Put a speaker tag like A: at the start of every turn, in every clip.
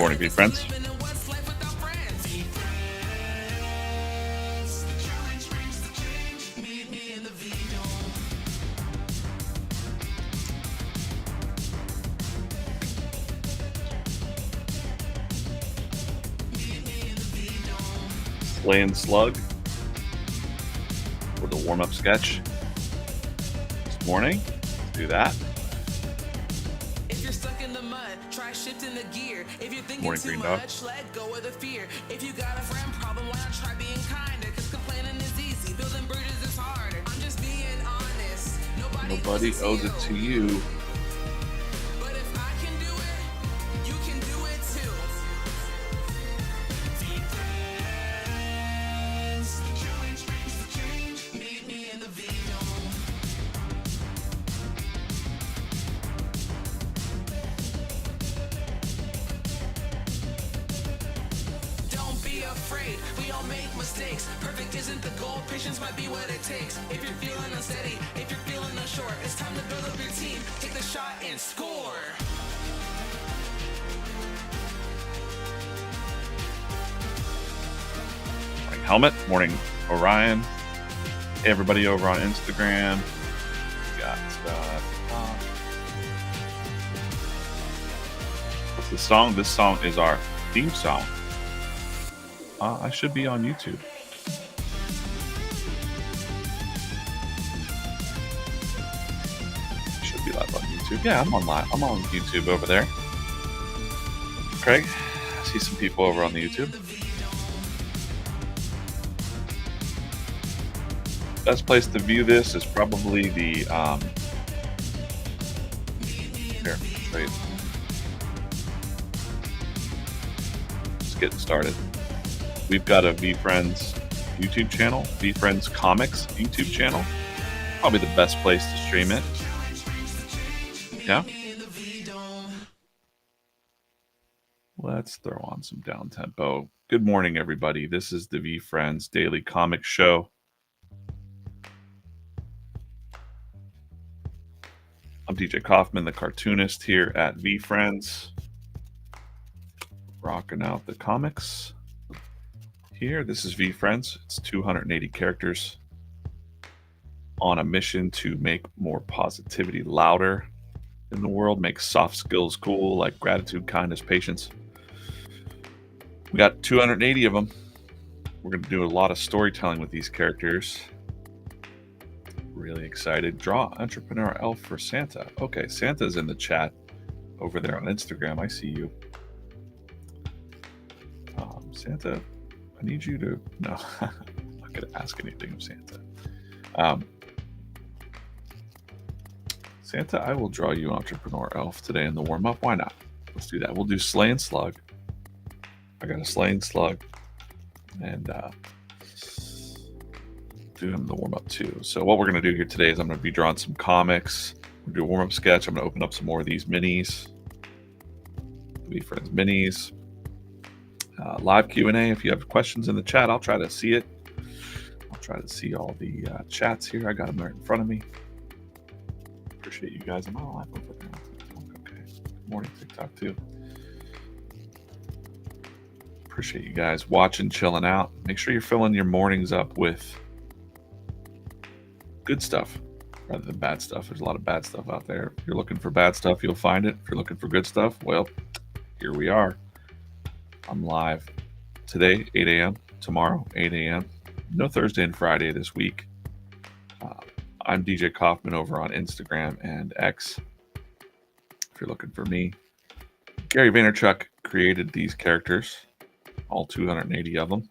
A: Morning, VeeFriends. Slaying Slug for the warm-up sketch this morning. Let's do that.
B: If you're stuck in the mud, try shifting the gear. If you're thinking
A: Morning,
B: too
A: Green Dog.
B: much, let go of the fear. If you got a friend problem, why not try being kinder? Cause complaining is easy, building bridges is harder. I'm just being honest.
A: Nobody owes it to you.
B: But if I can do it, you can do it too. Meet me in the V-Dome. Don't be afraid, we all make mistakes. Perfect isn't the goal, patience might be what it takes. If you're feeling unsteady, if you're feeling unsure, it's time to build up your team. Take the shot and score.
A: Morning, Helmet. Morning, Orion. Hey, everybody over on Instagram. We got what's the song? This song is our theme song. I should be on YouTube. Should be live on YouTube. Yeah, I'm on live. I'm on YouTube over there. Craig, I see some people over on the YouTube. Best place to view this is probably the here, wait. Just getting started. We've got a VeeFriends YouTube channel, VeeFriends Comics YouTube channel. Probably the best place to stream it. Yeah. Let's throw on some down tempo. Good morning, everybody. This is the VeeFriends Daily Comic Show. I'm DJ Coffman, the cartoonist here at VeeFriends. Rocking out the comics here. This is VeeFriends. It's 280 characters on a mission to make more positivity louder in the world, make soft skills cool, like gratitude, kindness, patience. We got 280 of them. We're going to do a lot of storytelling with these characters. Really excited. Draw Entrepreneur Elf for Santa. Okay, Santa's in the chat over there on Instagram. I see you. Santa, I need you to... No, I'm not going to ask anything of Santa. Santa, I will draw you Entrepreneur Elf today in the warm-up. Why not? Let's do that. We'll do Slaying Slug. I got a Slaying Slug. And do him the warm-up too. So what we're going to do here today is I'm going to be drawing some comics. We'll do a warm-up sketch. I'm going to open up some more of these minis. VeeFriends minis. Live Q&A. If you have questions in the chat, I'll try to see it. I'll try to see all the chats here. I got them right in front of me. Appreciate you guys. I'm not live over there. Okay. Good morning, TikTok too. Appreciate you guys watching, chilling out. Make sure you're filling your mornings up with good stuff rather than bad stuff. There's a lot of bad stuff out there. If you're looking for bad stuff, you'll find it. If you're looking for good stuff, well, here we are. I'm live today, 8 a.m. Tomorrow, 8 a.m. No Thursday and Friday this week. I'm DJ Coffman over on Instagram and X. If you're looking for me, Gary Vaynerchuk created these characters, all 280 of them,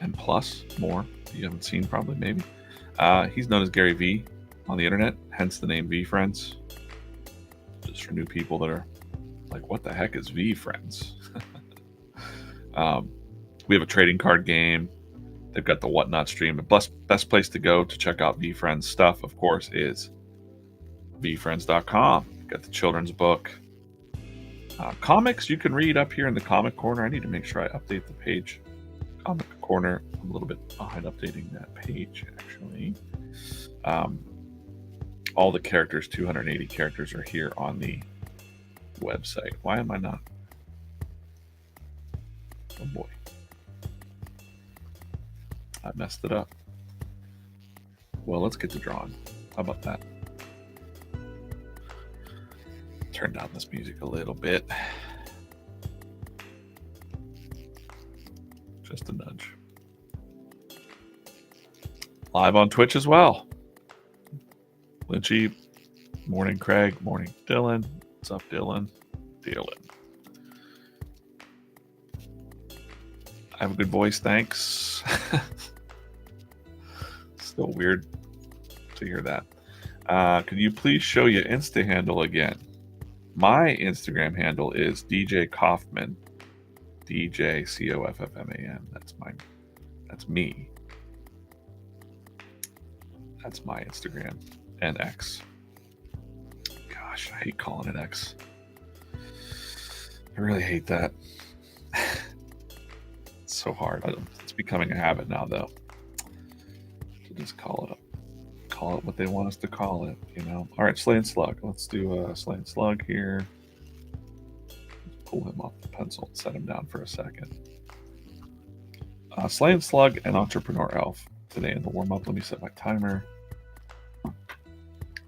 A: and plus more you haven't seen probably, maybe. He's known as Gary V on the internet, hence the name VeeFriends. Just for new people that are like, what the heck is VeeFriends? We have a trading card game. They've got the Whatnot stream. The best place to go to check out VeeFriends stuff, of course, is VeeFriends.com. Got the children's book. Comics you can read up here in the comic corner. I need to make sure I update the page. Comic corner. I'm a little bit behind updating that page, actually. All the characters, 280 characters, are here on the website. Why am I not Oh boy. I messed it up. Well, let's get to drawing. How about that? Turn down this music a little bit. Just a nudge. Live on Twitch as well. Lynchy, morning Craig, morning Dylan. What's up, Dylan? Dylan. I have a good voice, thanks. Still weird to hear that. Could you please show your Insta handle again? My Instagram handle is DJ Coffman. DJ Coffman. That's mine. That's me. That's my Instagram and X. Gosh, I hate calling it X. I really hate that. It's so hard. It's becoming a habit now, though, to just call it what they want us to call it. You know. All right, Slay and Slug. Let's do Slay and Slug here. Let's pull him off the pencil and set him down for a second. Slay and Slug and Entrepreneur Elf today in the warm up. Let me set my timer. I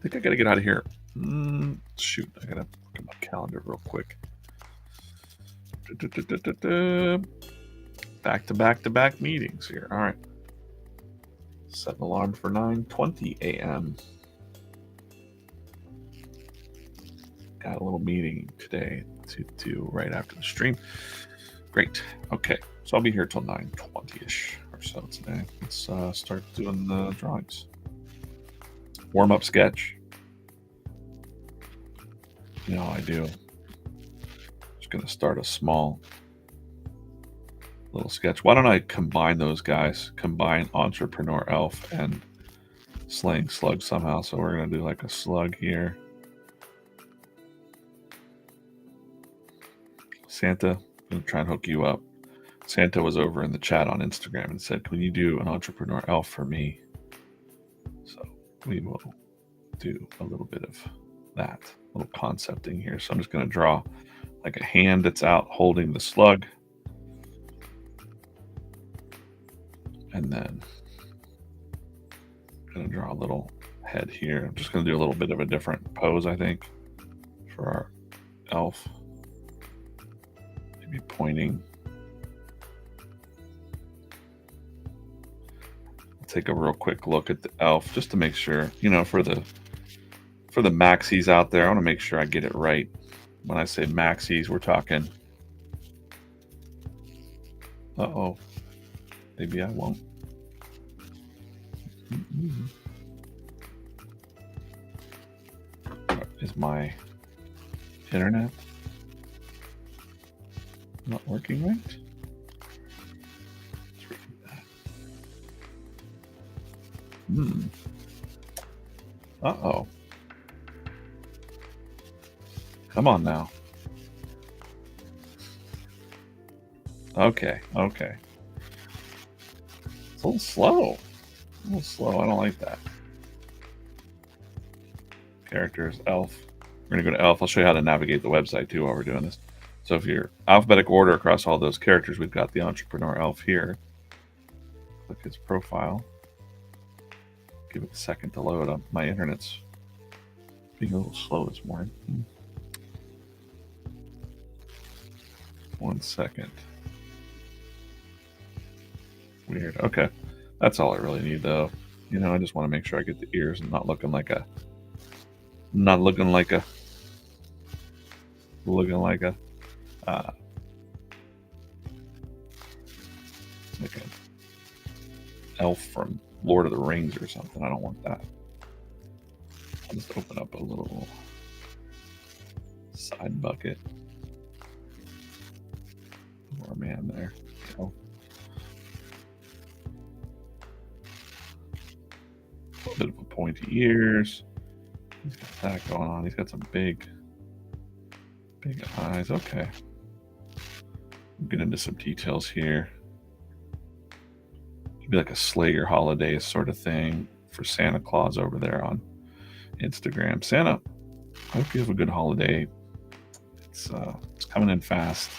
A: think I gotta get out of here. Shoot, I gotta look at my calendar real quick. Back to back meetings here. All right. Set an alarm for 9:20 a.m. Got a little meeting today to do right after the stream. Great. Okay. So I'll be here till 9:20ish or so today. Let's start doing the drawings. Warm up sketch. You know, I do. Just going to start a small little sketch. Why don't I combine those guys? Combine Entrepreneur Elf and Slaying Slug somehow. So we're going to do like a slug here. Santa, I'm going to try and hook you up. Santa was over in the chat on Instagram and said, can you do an Entrepreneur Elf for me? So we will do a little bit of that, a little concepting here. So I'm just going to draw like a hand that's out holding the slug. And then I'm going to draw a little head here. I'm just going to do a little bit of a different pose, I think, for our elf. Maybe pointing. I'll take a real quick look at the elf just to make sure, you know, for the maxis out there, I want to make sure I get it right. When I say maxis, we're talking. Uh-oh. Maybe I won't. Is my internet not working right? Let's review that. Uh-oh. Come on now. Okay. It's a little slow. I don't like that. Characters, elf. We're going to go to elf. I'll show you how to navigate the website too while we're doing this. So if you're alphabetic order across all those characters, we've got the Entrepreneur Elf here. Click his profile. Give it a second to load up. My internet's being a little slow this morning. 1 second. Weird. Okay. That's all I really need, though. You know, I just want to make sure I get the ears and not looking like a like an elf from Lord of the Rings or something. I don't want that. I'll just open up a little side bucket. Poor man there. Oh. A bit of a pointy ears. He's got that going on. He's got some big eyes. Okay. We'll get into some details here. It'd be like a Slayer holidays sort of thing for Santa Claus over there on Instagram. Santa, I hope you have a good holiday. It's coming in fast.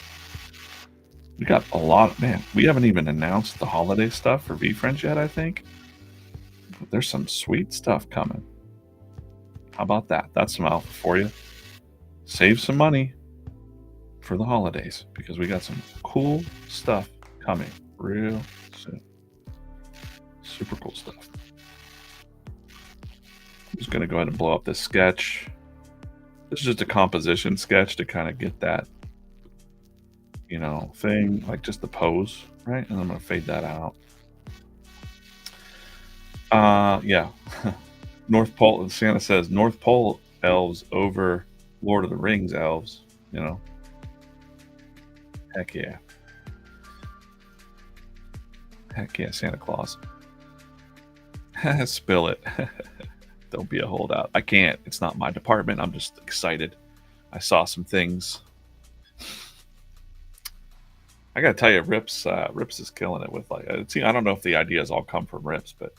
A: We got a lot. Man, we haven't even announced the holiday stuff for VeeFriends yet, I think. But there's some sweet stuff coming. How about that? That's some alpha for you. Save some money for the holidays because we got some cool stuff coming real soon. Super cool stuff. I'm just going to go ahead and blow up this sketch. This is just a composition sketch to kind of get that, thing, like just the pose, right? And I'm going to fade that out. Yeah. North Pole, Santa says, North Pole elves over Lord of the Rings elves, Heck yeah. Heck yeah, Santa Claus. Spill it. Don't be a holdout. I can't. It's not my department. I'm just excited. I saw some things. I gotta tell you, Rips is killing it with I don't know if the ideas all come from Rips, but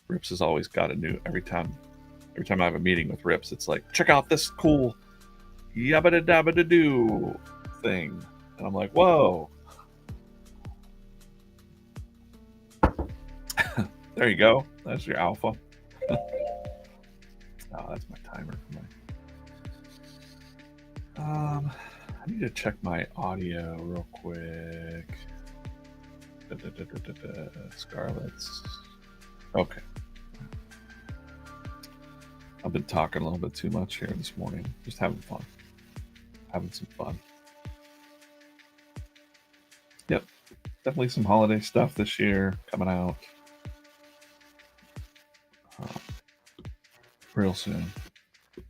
A: Rips has always got a new every time I have a meeting with Rips, it's like, check out this cool yabba da dabba da doo thing. And I'm like, whoa. There you go. That's your alpha. Oh, that's my timer for my. I need to check my audio real quick. Scarlet's. Okay. I've been talking a little bit too much here this morning. Just having fun. Having some fun. Yep. Definitely some holiday stuff this year coming out. Real soon.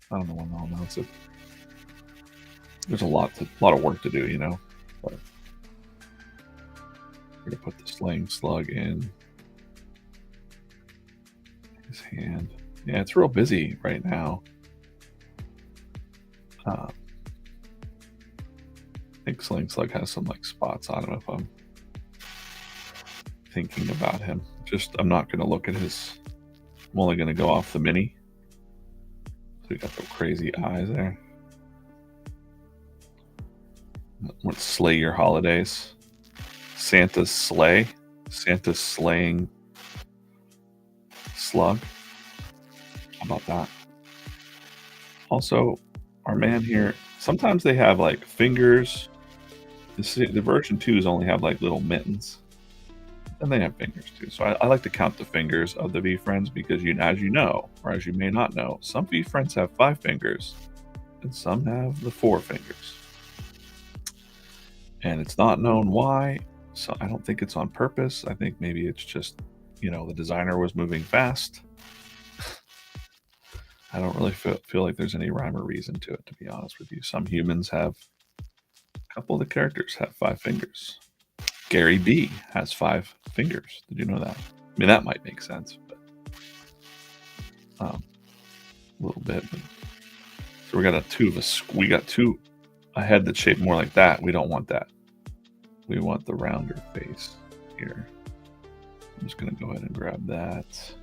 A: I don't know when I'll announce it. There's a lot of work to do, But we're gonna put the slaying slug in his hand. Yeah, it's real busy right now. I think Slaying Slug has some spots on him if I'm thinking about him. I'm not going to look at his. I'm only going to go off the mini. So we got the crazy eyes there. Let's slay your holidays. Santa's sleigh. Santa's slaying slug. How about that? Also, our man here, sometimes they have fingers. The version 2s only have little mittens. And they have fingers too. So I like to count the fingers of the VeeFriends because as you know, or as you may not know, some VeeFriends have 5 fingers and some have the 4 fingers. And it's not known why. So I don't think it's on purpose. I think maybe it's just, the designer was moving fast. I don't really feel like there's any rhyme or reason to it, to be honest with you. Some humans have, a couple of the characters have 5 fingers. Gary B has 5 fingers. Did you know that? I mean, that might make sense, but a little bit. But, so we got we got 2, a head that's shaped more like that. We don't want that. We want the rounder face here. I'm just going to go ahead and grab that.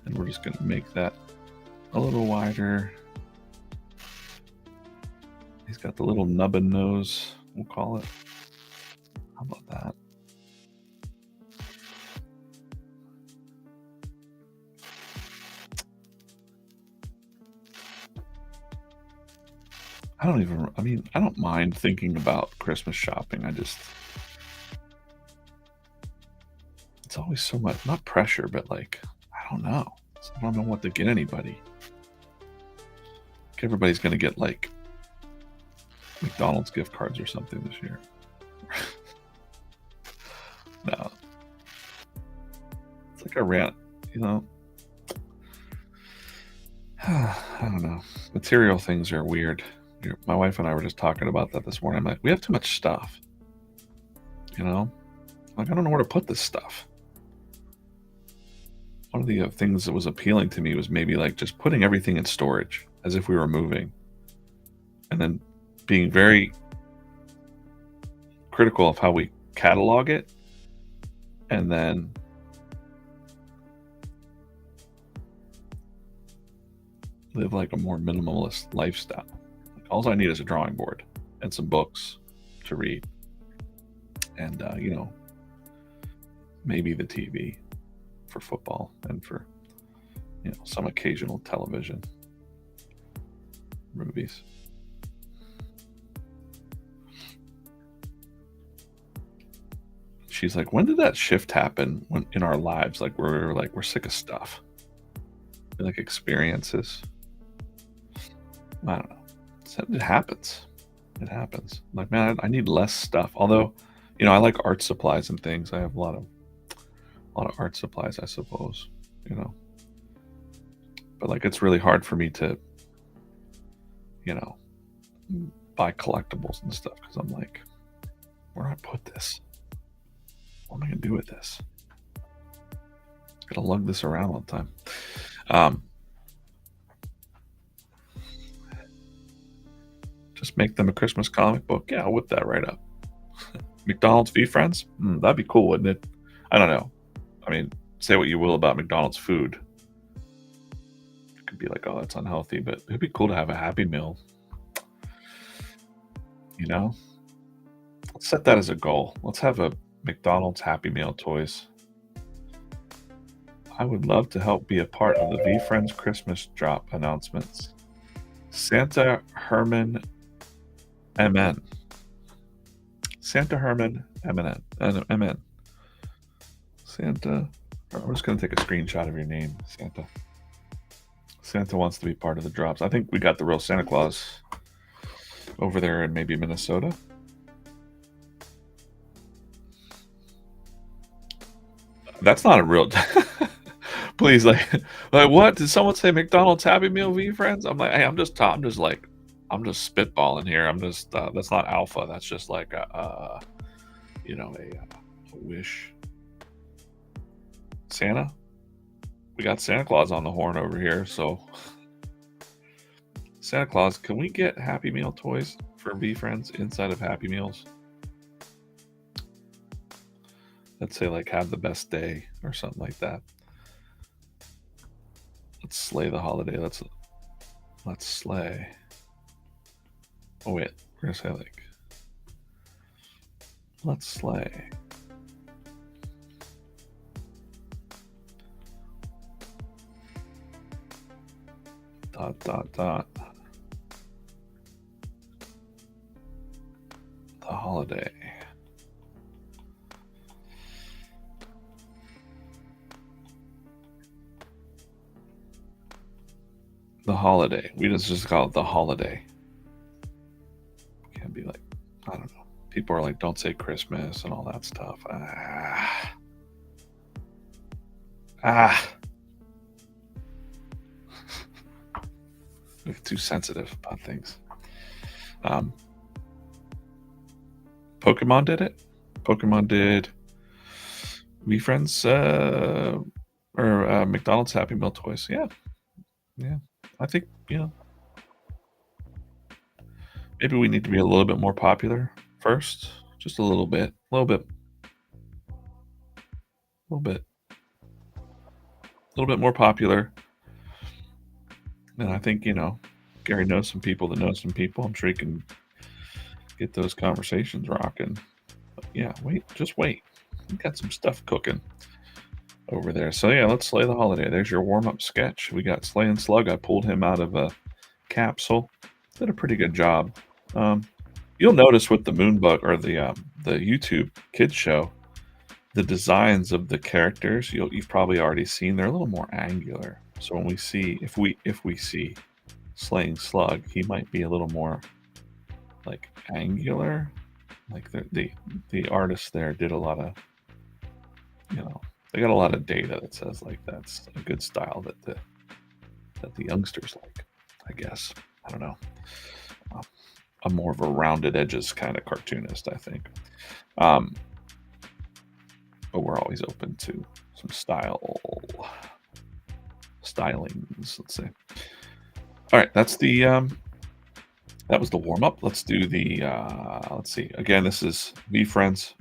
A: And we're just going to make that a little wider. He's got the little nubbin nose, we'll call it. How about that? I don't mind thinking about Christmas shopping. It's always so much, not pressure, but I don't know. I don't know what to get anybody. Everybody's going to get McDonald's gift cards or something this year. No. It's a rant, I don't know. Material things are weird. My wife and I were just talking about that this morning. I'm like, we have too much stuff. I don't know where to put this stuff. One of the things that was appealing to me was maybe just putting everything in storage as if we were moving. And then being very critical of how we catalog it. And then live a more minimalist lifestyle. All I need is a drawing board and some books to read. and maybe the TV for football and for some occasional television movies. She's like, when did that shift happen in our lives? Like we're sick of stuff. Like experiences. I don't know. It happens. It happens. Like, man, I need less stuff. Although, I like art supplies and things. I have a lot of art supplies, I suppose. But like, it's really hard for me to, buy collectibles and stuff because I'm like, where do I put this? What am I gonna do with this? Gotta lug this around all the time. Just make them a Christmas comic book. Yeah, I'll whip that right up. McDonald's VeeFriends? That'd be cool, wouldn't it? I don't know. I mean, say what you will about McDonald's food. It could be like, oh, that's unhealthy, but it'd be cool to have a Happy Meal. Let's set that as a goal. Let's have a McDonald's Happy Meal toys. I would love to help be a part of the VeeFriends Christmas drop announcements. Santa Herman MN. Santa Herman MN. Santa. I'm just going to take a screenshot of your name, Santa. Santa wants to be part of the drops. I think we got the real Santa Claus over there in maybe Minnesota. That's not a real. Please, like what? Did someone say McDonald's Happy Meal VeeFriends? I'm like, hey, I'm just spitballing here. I'm just that's not alpha. That's just like a wish. Santa, we got Santa Claus on the horn over here. So Santa Claus, can we get Happy Meal toys for VeeFriends inside of Happy Meals? Let's say like have the best day or something like that. Let's slay the holiday. Let's slay. Oh wait, we're gonna say like let's slay. Dot. The holiday. The holiday. We just call it the holiday. Can't be like, I don't know. People are like, don't say Christmas and all that stuff. We're too sensitive about things. Pokemon did it. Pokemon did VeeFriends or McDonald's Happy Meal toys. Yeah. I think maybe we need to be a little bit more popular first, just a little bit more popular. And I think Gary knows some people that know some people. I'm sure he can get those conversations rocking. But yeah, just wait. We got some stuff cooking over there. So yeah, let's slay the holiday. There's your warm-up sketch. We got Slay and Slug. I pulled him out of a capsule. Did a pretty good job. You'll notice with the Moonbug or the YouTube kids show, the designs of the characters you've probably already seen. They're a little more angular. So when we see if we see Slaying Slug, he might be a little more like angular. Like the artist there did a lot of they got a lot of data that says like that's a good style that the youngsters like, I guess. I don't know. I'm more of a rounded edges kind of cartoonist, I think. But we're always open to some stylings, let's say. All right, that's the that was the warm-up. Let's do the let's see. Again, this is VeeFriends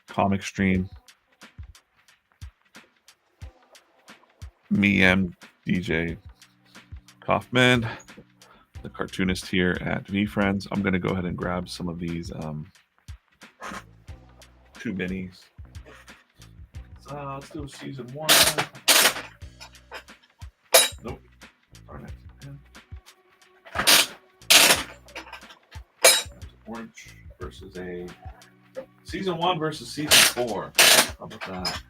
A: comic stream. Me and DJ Coffman, the cartoonist here at VeeFriends. I'm going to go ahead and grab some of these 2 minis. So let's do season 1. Nope. Darn it. Orange versus a season 1 versus season 4. How about that?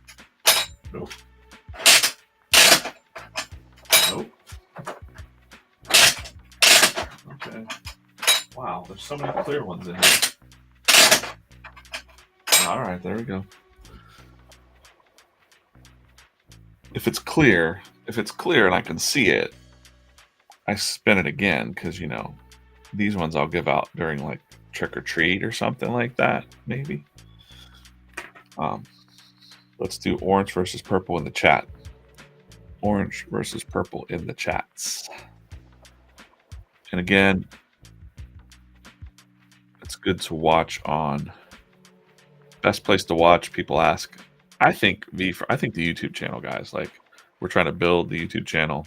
A: Nope. Nope. Okay. Wow, there's so many clear ones in here. All right, there we go. If it's clear and I can see it, I spin it again because, you know, these ones I'll give out during like trick or treat or something like that, maybe. Let's do orange versus purple in the chat. Orange versus purple in the chats. And again, it's good to watch on best place to watch. People ask. I think the YouTube channel, guys. Like, we're trying to build the YouTube channel.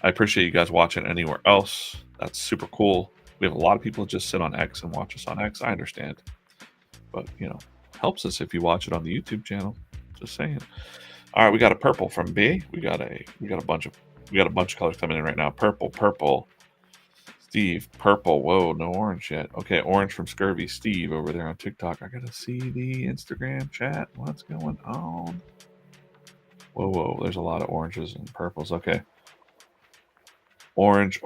A: I appreciate you guys watching anywhere else. That's super cool. We have a lot of people that just sit on X and watch us on X. I understand, but you know, helps us if you watch it on the YouTube channel. Just saying. All right, we got a purple from B. We got a bunch of colors coming in right now. Purple. Steve, purple. Whoa, no orange yet. Okay, orange from Scurvy Steve over there on TikTok. I gotta see the Instagram chat. What's going on? Whoa. There's a lot of oranges and purples. Okay. Orange,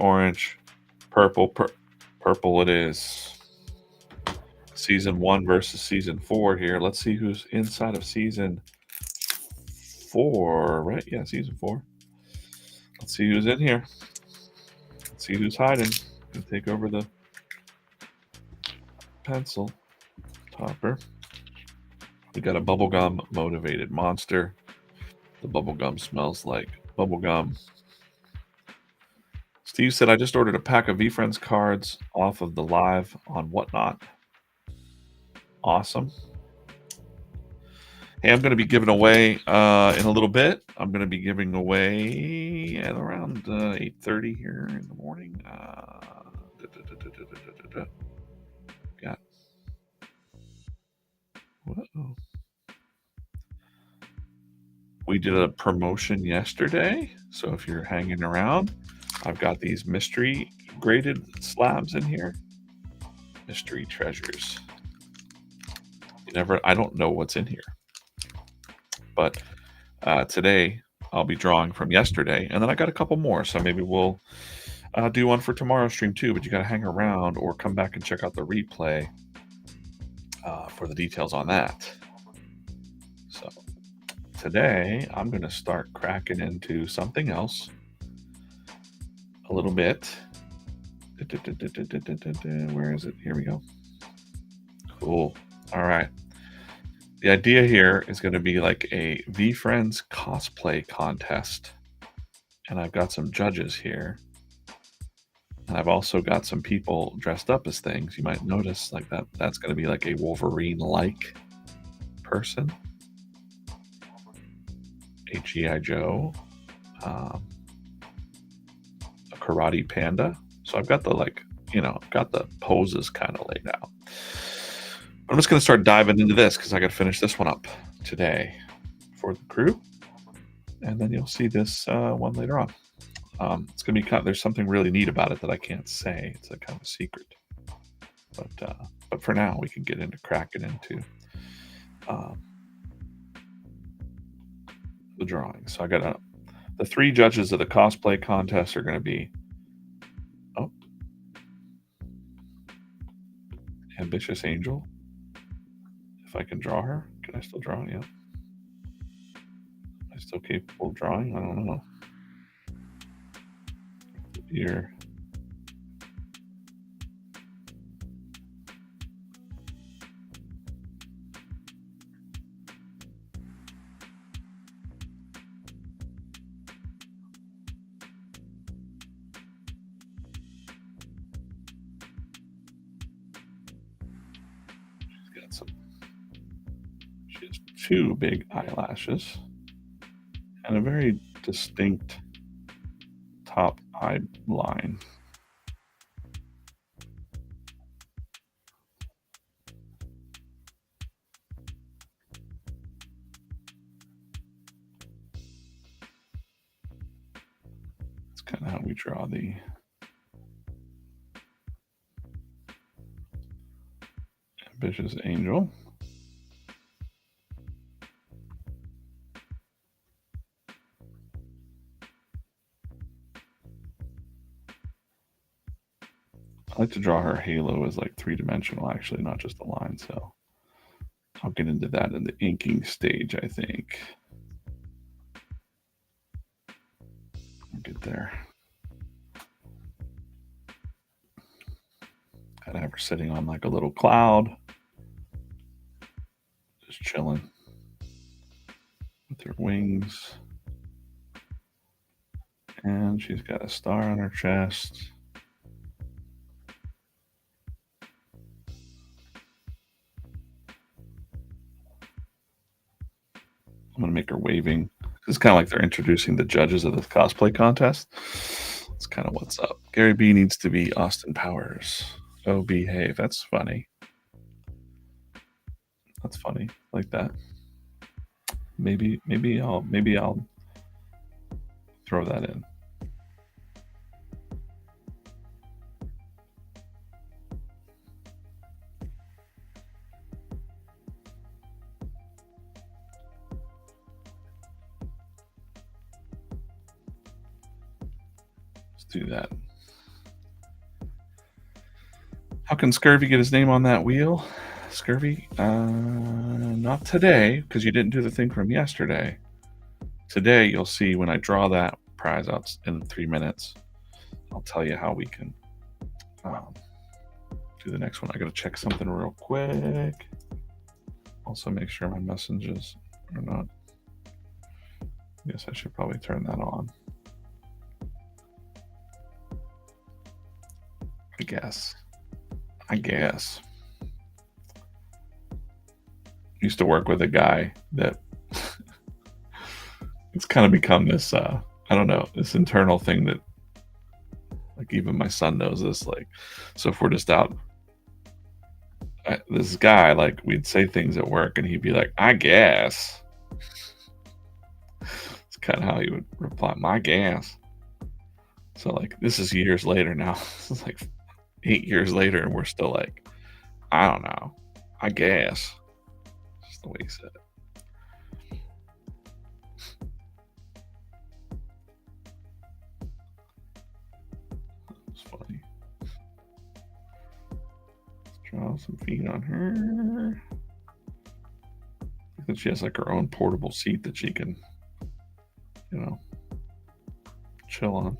A: purple, purple it is. Season 1 versus season 4 here. Let's see who's inside of season 4, right? Yeah, season 4. Let's see who's in here. Let's see who's hiding. Gonna take over the pencil topper. We got a bubblegum motivated monster. The bubblegum smells like bubblegum. Steve said, I just ordered a pack of VeeFriends cards off of the live on Whatnot. Awesome. Hey, I'm going to be giving away in a little bit. I'm going to be giving away at around 8:30 here in the morning. Got. Whoa. We did a promotion yesterday, so if you're hanging around, I've got these mystery graded slabs in here. Mystery treasures. I don't know what's in here. But today I'll be drawing from yesterday, and then I got a couple more, so maybe we'll do one for tomorrow's stream too, but you got to hang around or come back and check out the replay for the details on that. So today I'm going to start cracking into something else a little bit. Where is it? Here we go. Cool. All right. The idea here is going to be like a VeeFriends cosplay contest. And I've got some judges here. And I've also got some people dressed up as things. You might notice like that's going to be like a Wolverine-like person. A G.I. Joe. A karate panda. So I've got got the poses kind of laid out. I'm just going to start diving into this because I got to finish this one up today for the crew. And then you'll see this one later on. It's going to be there's something really neat about it that I can't say. It's a kind of a secret. But for now, we can get into cracking into the drawing. So I got the 3 judges of the cosplay contest are going to be Ambitious Angel. If I can draw her, can I still draw? Yeah. Am I still capable of drawing? I don't know. Here. She has 2 big eyelashes and a very distinct top eye line. kind of how we draw the ambitious angel. I like to draw her halo as like 3-dimensional, actually, not just a line. So I'll get into that in the inking stage, I think. I'll get there. Gotta have her sitting on like a little cloud, just chilling with her wings. And she's got a star on her chest. I'm gonna make her waving. It's kind of like they're introducing the judges of the cosplay contest. It's kind of what's up. Gary B needs to be Austin Powers. Oh, behave. That's funny. That's funny. Like that. Maybe I'll throw that in. Let's do that. How can Scurvy get his name on that wheel? Scurvy? Not today, because you didn't do the thing from yesterday. Today, you'll see when I draw that prize out in 3 minutes. I'll tell you how we can do the next one. I gotta check something real quick. Also, make sure my messages are not. I guess I should probably turn that on. I guess. Used to work with a guy that it's kind of become this I don't know, this internal thing that like even my son knows this. Like, so if we're just out, this guy, like, we'd say things at work and he'd be like, I guess. It's kind of how he would reply, my gas. So like this is years later now. This is like 8 years later and we're still like, I don't know, I guess. Just the way he said it. It's funny. Let's draw some feet on her. That she has like her own portable seat that she can, you know, chill on.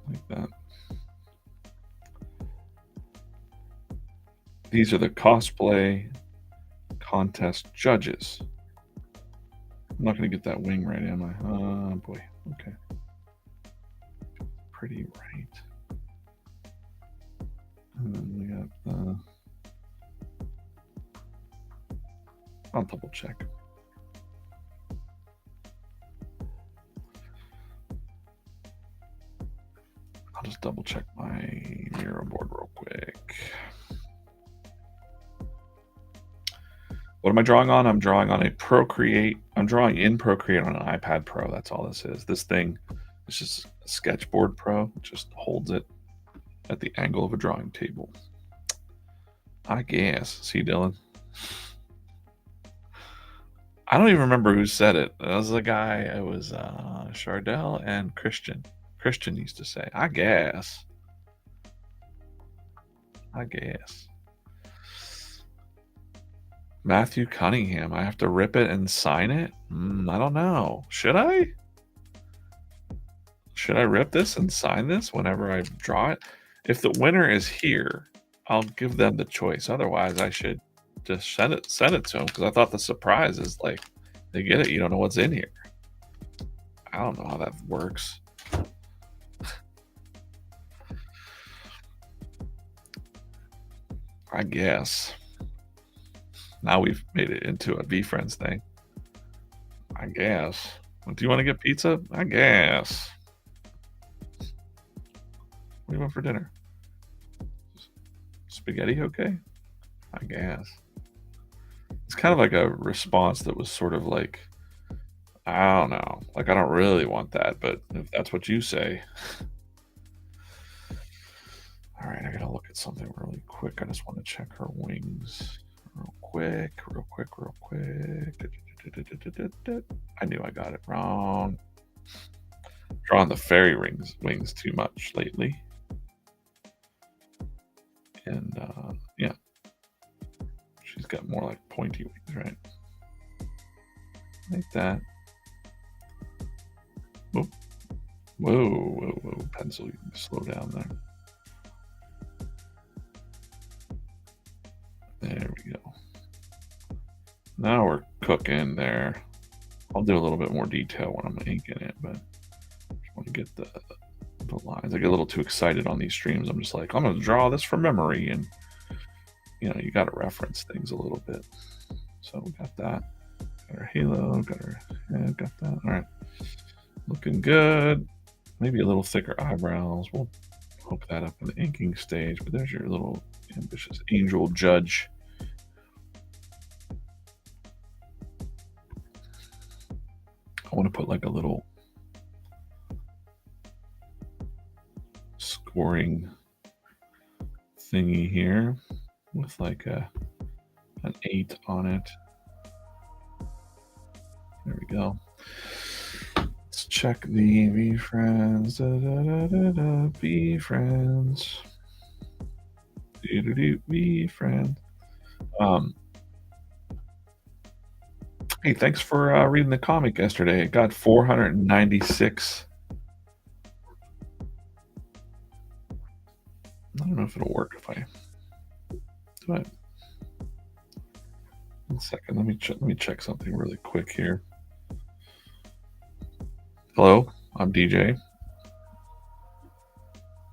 A: Like that. These are the cosplay contest judges. I'm not going to get that wing right, am I? Oh, boy. Okay. Pretty right. And then we got I'll double check. I'll just double check my Miro board real quick. What am I drawing on? I'm drawing on a Procreate. I'm drawing in Procreate on an iPad Pro. That's all this is. This thing is just a Sketchboard Pro. It just holds it at the angle of a drawing table. I guess. See, Dylan? I don't even remember who said it. It was a guy. It was Chardell and Christian. Christian used to say, I guess. I guess. Matthew Cunningham. I have to rip it and sign it? I don't know. Should I? Should I rip this and sign this whenever I draw it? If the winner is here, I'll give them the choice. Otherwise, I should just send it to them, because I thought the surprise is like they get it. You don't know what's in here. I don't know how that works. I guess. Now we've made it into a VeeFriends thing. I guess. Do you want to get pizza? I guess. What do you want for dinner? Spaghetti, okay? I guess. It's kind of like a response that was sort of like I don't know. Like, I don't really want that, but if that's what you say. All right, I gotta look at something really quick. I just want to check her wings real quick, real quick, real quick. I knew I got it wrong. Drawing the fairy wings too much lately. And yeah, she's got more like pointy wings, right? Like that. Whoa, whoa, whoa, whoa. Pencil, you can slow down there. There we go. Now we're cooking there. I'll do a little bit more detail when I'm inking it, but I just want to get the lines. I get a little too excited on these streams. I'm just like, I'm going to draw this from memory, and you know, you got to reference things a little bit. So we got that. Got our halo. Got our head. Got that. All right, looking good. Maybe a little thicker eyebrows. We'll hook that up in the inking stage. But there's your little ambitious angel judge. I want to put like a little scoring thingy here with like an 8 on it. There we go. Let's check the VeeFriends. VeeFriends. VeeFriend. Hey, thanks for reading the comic yesterday. It got 496. I don't know if it'll work if I do it. 1 second. Let me check something really quick here. Hello, I'm DJ.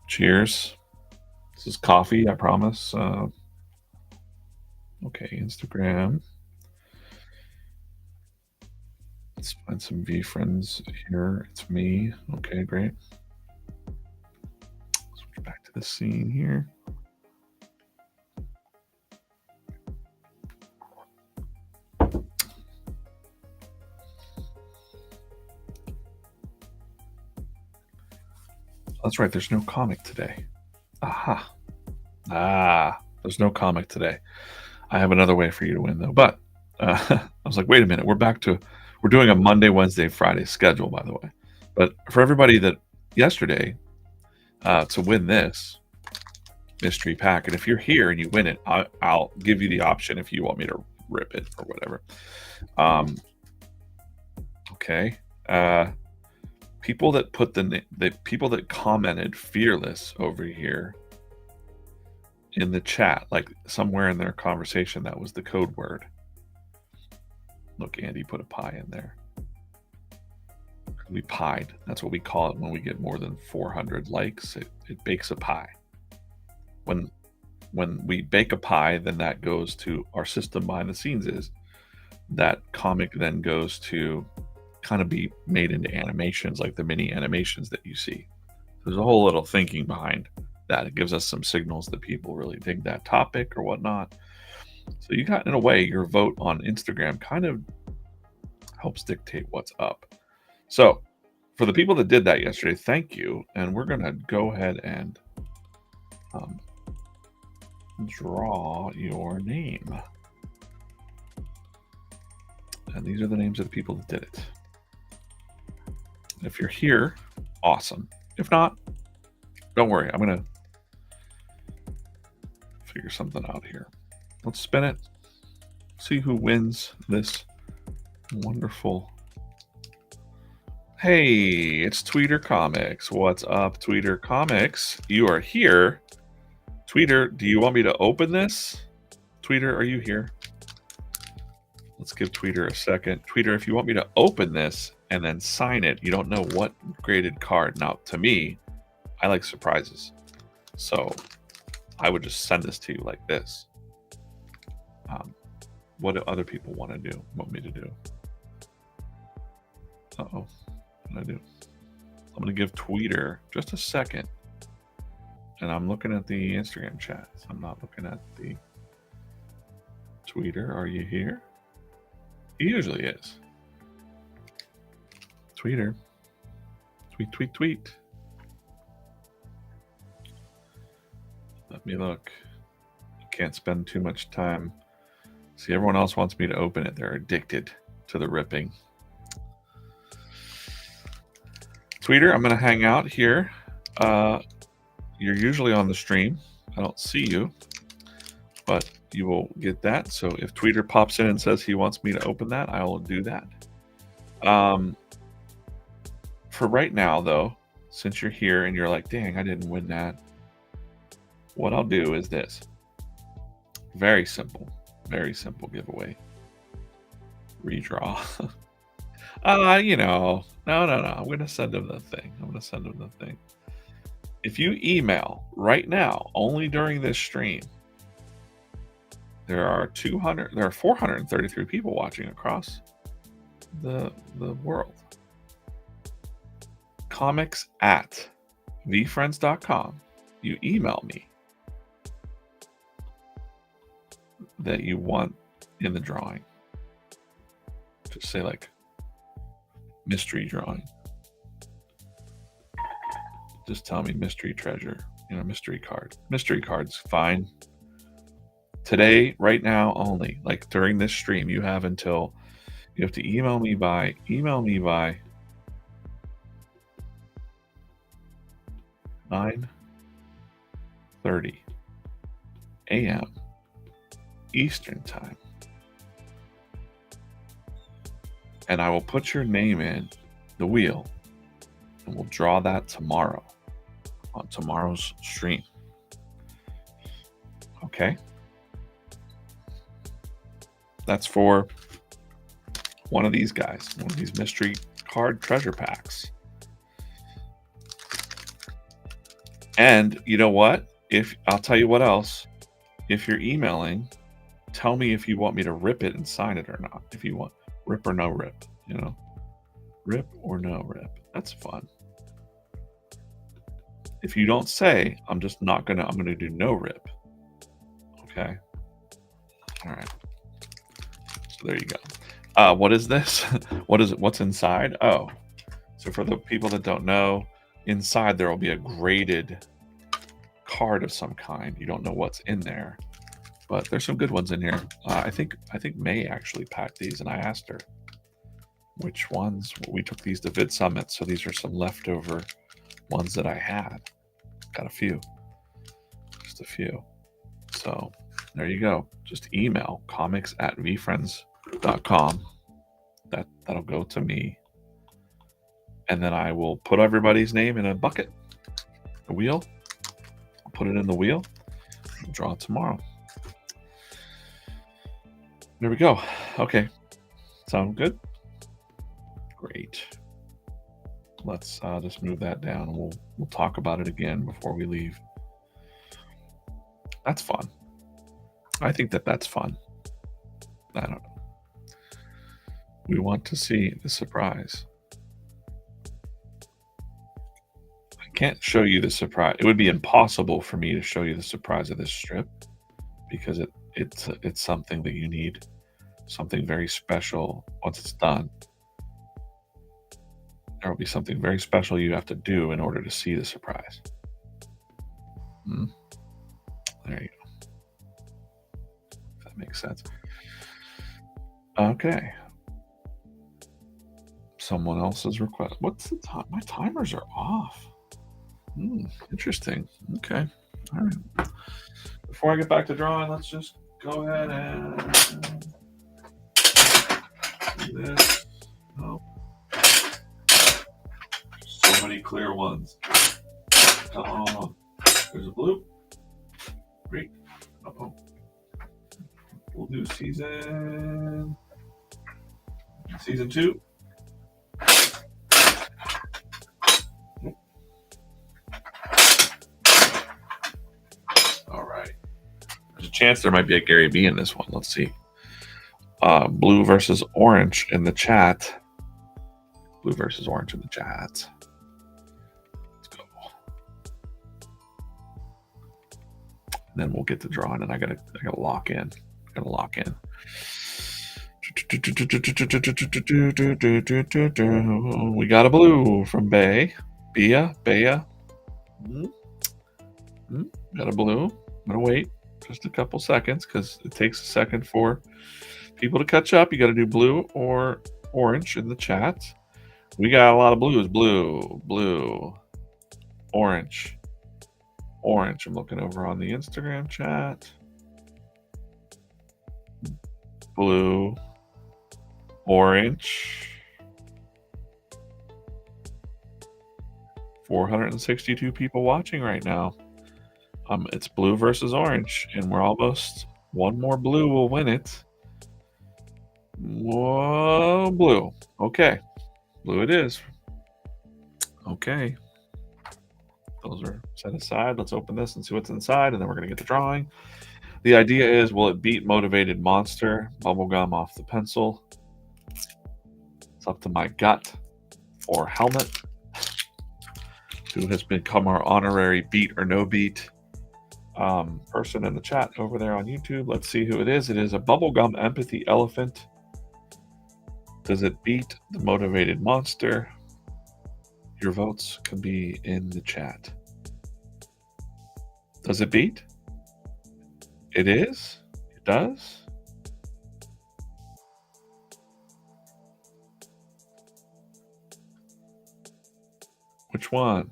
A: Cheers. This is coffee, I promise. Okay, Instagram. Let's find some VeeFriends here. It's me. Okay, great. Switch back to the scene here. That's right, there's no comic today. Aha. There's no comic today. I have another way for you to win, though. But I was like, wait a minute, we're doing a Monday, Wednesday, Friday schedule, by the way. But for everybody that yesterday, to win this mystery pack, and if you're here and you win it, I'll give you the option if you want me to rip it or whatever. Okay. People that put the people that commented fearless over here in the chat, like somewhere in their conversation, that was the code word. Look, Andy put a pie in there. We pied. That's what we call it when we get more than 400 likes. It bakes a pie. When we bake a pie, then that goes to our system behind the scenes. Is that comic then goes to kind of be made into animations, like the mini animations that you see. There's a whole little thinking behind that. It gives us some signals that people really dig that topic or whatnot. So you got, in a way, your vote on Instagram kind of helps dictate what's up. So for the people that did that yesterday, thank you. And we're going to go ahead and draw your name. And these are the names of the people that did it. If you're here, awesome. If not, don't worry. I'm going to figure something out here. Let's spin it. See who wins this wonderful. Hey, it's Tweeter Comics. What's up, Tweeter Comics? You are here. Tweeter, do you want me to open this? Tweeter, are you here? Let's give Tweeter a second. Tweeter, if you want me to open this and then sign it, you don't know what graded card. Now, to me, I like surprises. So I would just send this to you like this. What do other people want me to do? Uh-oh. What did I do? I'm going to give Tweeter just a second. And I'm looking at the Instagram chat. So I'm not looking at the Tweeter. Are you here? He usually is. Tweeter. Tweet, tweet, tweet. Let me look. Can't spend too much time. See, everyone else wants me to open it. They're addicted to the ripping. Tweeter, I'm going to hang out here. You're usually on the stream. I don't see you, but you will get that. So if Tweeter pops in and says he wants me to open that, I will do that. For right now, though, since you're here and you're like, dang, I didn't win that, what I'll do is this. Very simple giveaway. Redraw. You know, no. I'm going to send him the thing. If you email right now, only during this stream, there are 433 people watching across the world. comics@VeeFriends.com. You email me that you want in the drawing. Just say like mystery drawing. Just tell me mystery treasure, mystery card. Mystery card's fine. Today, right now only, like during this stream, you have to email me by 9:30 a.m. Eastern time. And I will put your name in the wheel and we'll draw that tomorrow on tomorrow's stream. Okay? That's for one of these guys, one of these mystery card treasure packs. And you know what? I'll tell you what else. If you're emailing, tell me if you want me to rip it and sign it or not. If you want rip or no rip, rip or no rip. That's fun. If you don't say, I'm going to do no rip. Okay. All right. So there you go. What is this? What is it? What's inside? Oh, so for the people that don't know, inside there will be a graded card of some kind. You don't know what's in there, but there's some good ones in here. I think May actually packed these, and I asked her which ones. We took these to Vid Summit, so these are some leftover ones that I had. Got a few, just a few. So there you go. Just email comics@VeeFriends.com. That'll go to me, and then I will put everybody's name in a bucket, a wheel. I'll put it in the wheel. We'll draw it tomorrow. There we go. Okay, sound good? Great. Let's just move that down, and we'll talk about it again before we leave. That's fun. I think that's fun. I don't know. We want to see the surprise. I can't show you the surprise. It would be impossible for me to show you the surprise of this strip because it's something that you need, something very special. Once it's done, there will be something very special you have to do in order to see the surprise. There you go. If that makes sense. Okay. Someone else's request. What's the time? My timers are off. Interesting. Okay. All right. Before I get back to drawing, let's just go ahead and do this. Oh. So many clear ones. Come on. There's a blue. Great. Uh-oh. We'll do season 2. All right. There's a chance there might be a Gary B in this one. Let's see. Blue versus orange in the chat. Blue versus orange in the chat. Let's go. And then we'll get to drawing, and I gotta lock in. We got a blue from Bea. Got a blue. I'm gonna wait just a couple seconds because it takes a second for people to catch up. You got to do blue or orange in the chat. We got a lot of blues. Blue, orange. I'm looking over on the Instagram chat. Blue, orange. 462 people watching right now. It's blue versus orange, and we're almost one more blue will win it. Whoa, blue. Okay, blue it is. Okay, those are set aside. Let's open this and see what's inside, and then we're gonna get the drawing. The idea is, will it beat Motivated Monster Bubblegum off the pencil? It's up to my gut or Helmet, who has become our honorary beat or no beat person in the chat over there on YouTube. Let's see who it is. It is a Bubblegum Empathy Elephant. Does it beat the Motivated Monster? Your votes can be in the chat. Does it beat? It is? It does? Which one?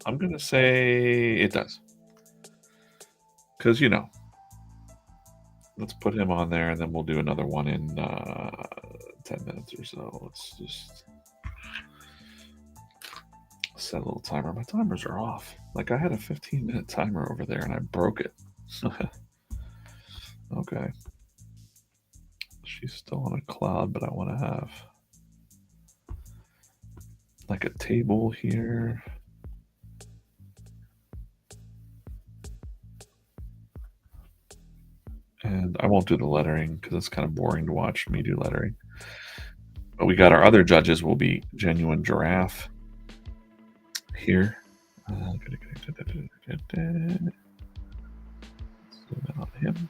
A: I'm going to say it does. Because, you know, let's put him on there and then we'll do another one in 10 minutes or so. Let's just set a little timer. My timers are off. Like I had a 15-minute timer over there and I broke it. Okay. She's still on a cloud, but I want to have like a table here. And I won't do the lettering because it's kind of boring to watch me do lettering. But we got our other judges will be Genuine Giraffe here. Zoom in on him.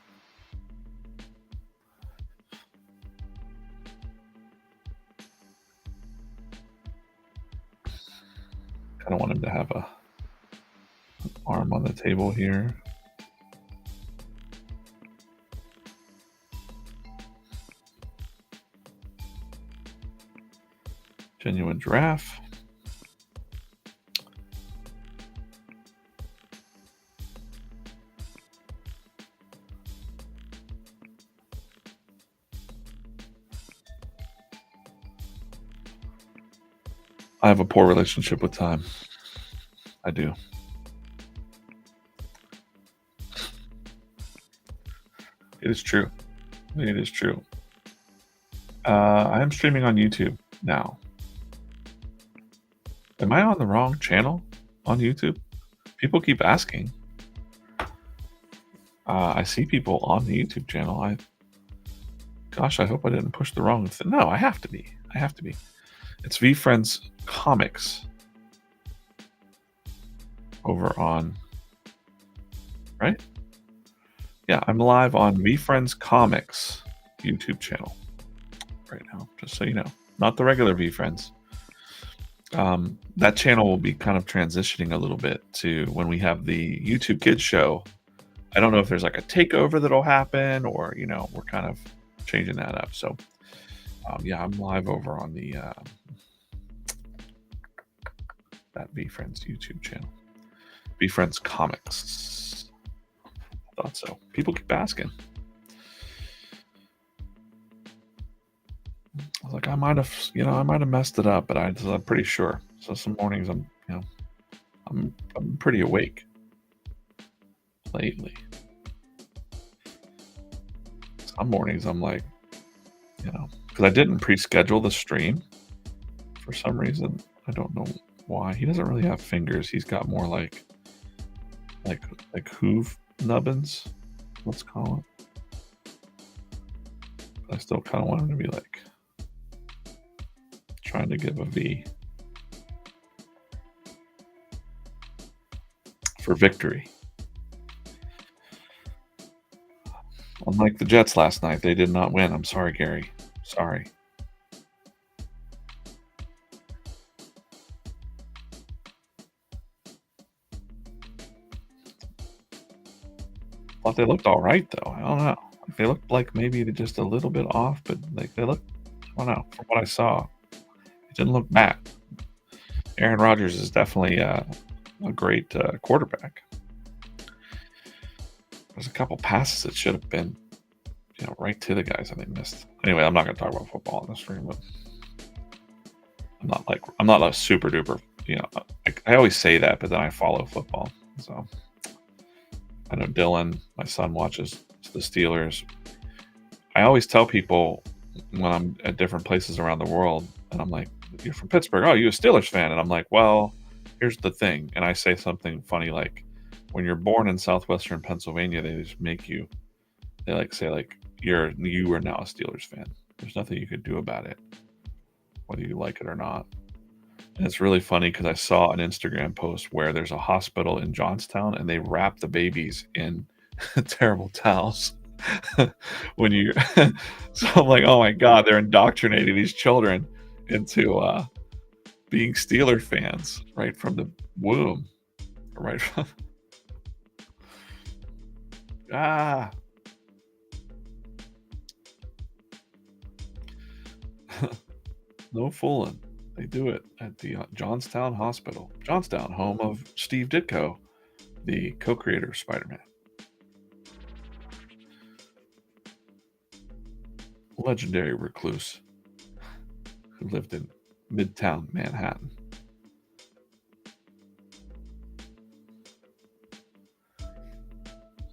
A: Kind of want him to have an arm on the table here. Genuine Giraffe. I have a poor relationship with time. I do. It is true. It is true. I am streaming on YouTube now. Am I on the wrong channel on YouTube? People keep asking. I see people on the YouTube channel. Gosh, I hope I didn't push the wrong thing. No, I have to be. I have to be. It's VeeFriends Comics over on, right? Yeah, I'm live on VeeFriends Comics YouTube channel right now, just so you know. Not the regular VeeFriends. That channel will be kind of transitioning a little bit to when we have the YouTube Kids show. I don't know if there's like a takeover that'll happen or, you know, we're kind of changing that up. So, yeah, I'm live over on the that VeeFriends YouTube channel. VeeFriends Comics. I thought so. People keep asking. I was like, I might have messed it up, but I'm pretty sure. So some mornings I'm pretty awake lately. Some mornings I'm like, because I didn't pre-schedule the stream for some reason. I don't know why. He doesn't really have fingers. He's got more like hoof nubbins, let's call it. I still kind of want him to be like trying to give a V for victory. Unlike the Jets last night, they did not win. I'm sorry, Gary. Sorry. Thought they looked all right, though. I don't know. They looked like maybe they're just a little bit off, but like they looked, I don't know. From what I saw, it didn't look bad. Aaron Rodgers is definitely a great quarterback. There's a couple passes that should have been, right to the guys that they missed. Anyway, I'm not going to talk about football in this stream, but I'm not a super duper. I always say that, but then I follow football. So I know Dylan, my son, watches the Steelers. I always tell people when I'm at different places around the world, and I'm like, "You're from Pittsburgh? Oh, you a Steelers fan?" And I'm like, "Well, here's the thing." And I say something funny like, "When you're born in southwestern Pennsylvania, they just make you. They say you are now a Steelers fan. There's nothing you could do about it, whether you like it or not." And it's really funny because I saw an Instagram post where there's a hospital in Johnstown and they wrap the babies in terrible towels. When you so I'm like, oh my god, they're indoctrinating these children into being Steeler fans right from the womb. Right from ah no fooling. They do it at the Johnstown Hospital. Johnstown, home of Steve Ditko, the co-creator of Spider-Man. Legendary recluse who lived in Midtown Manhattan.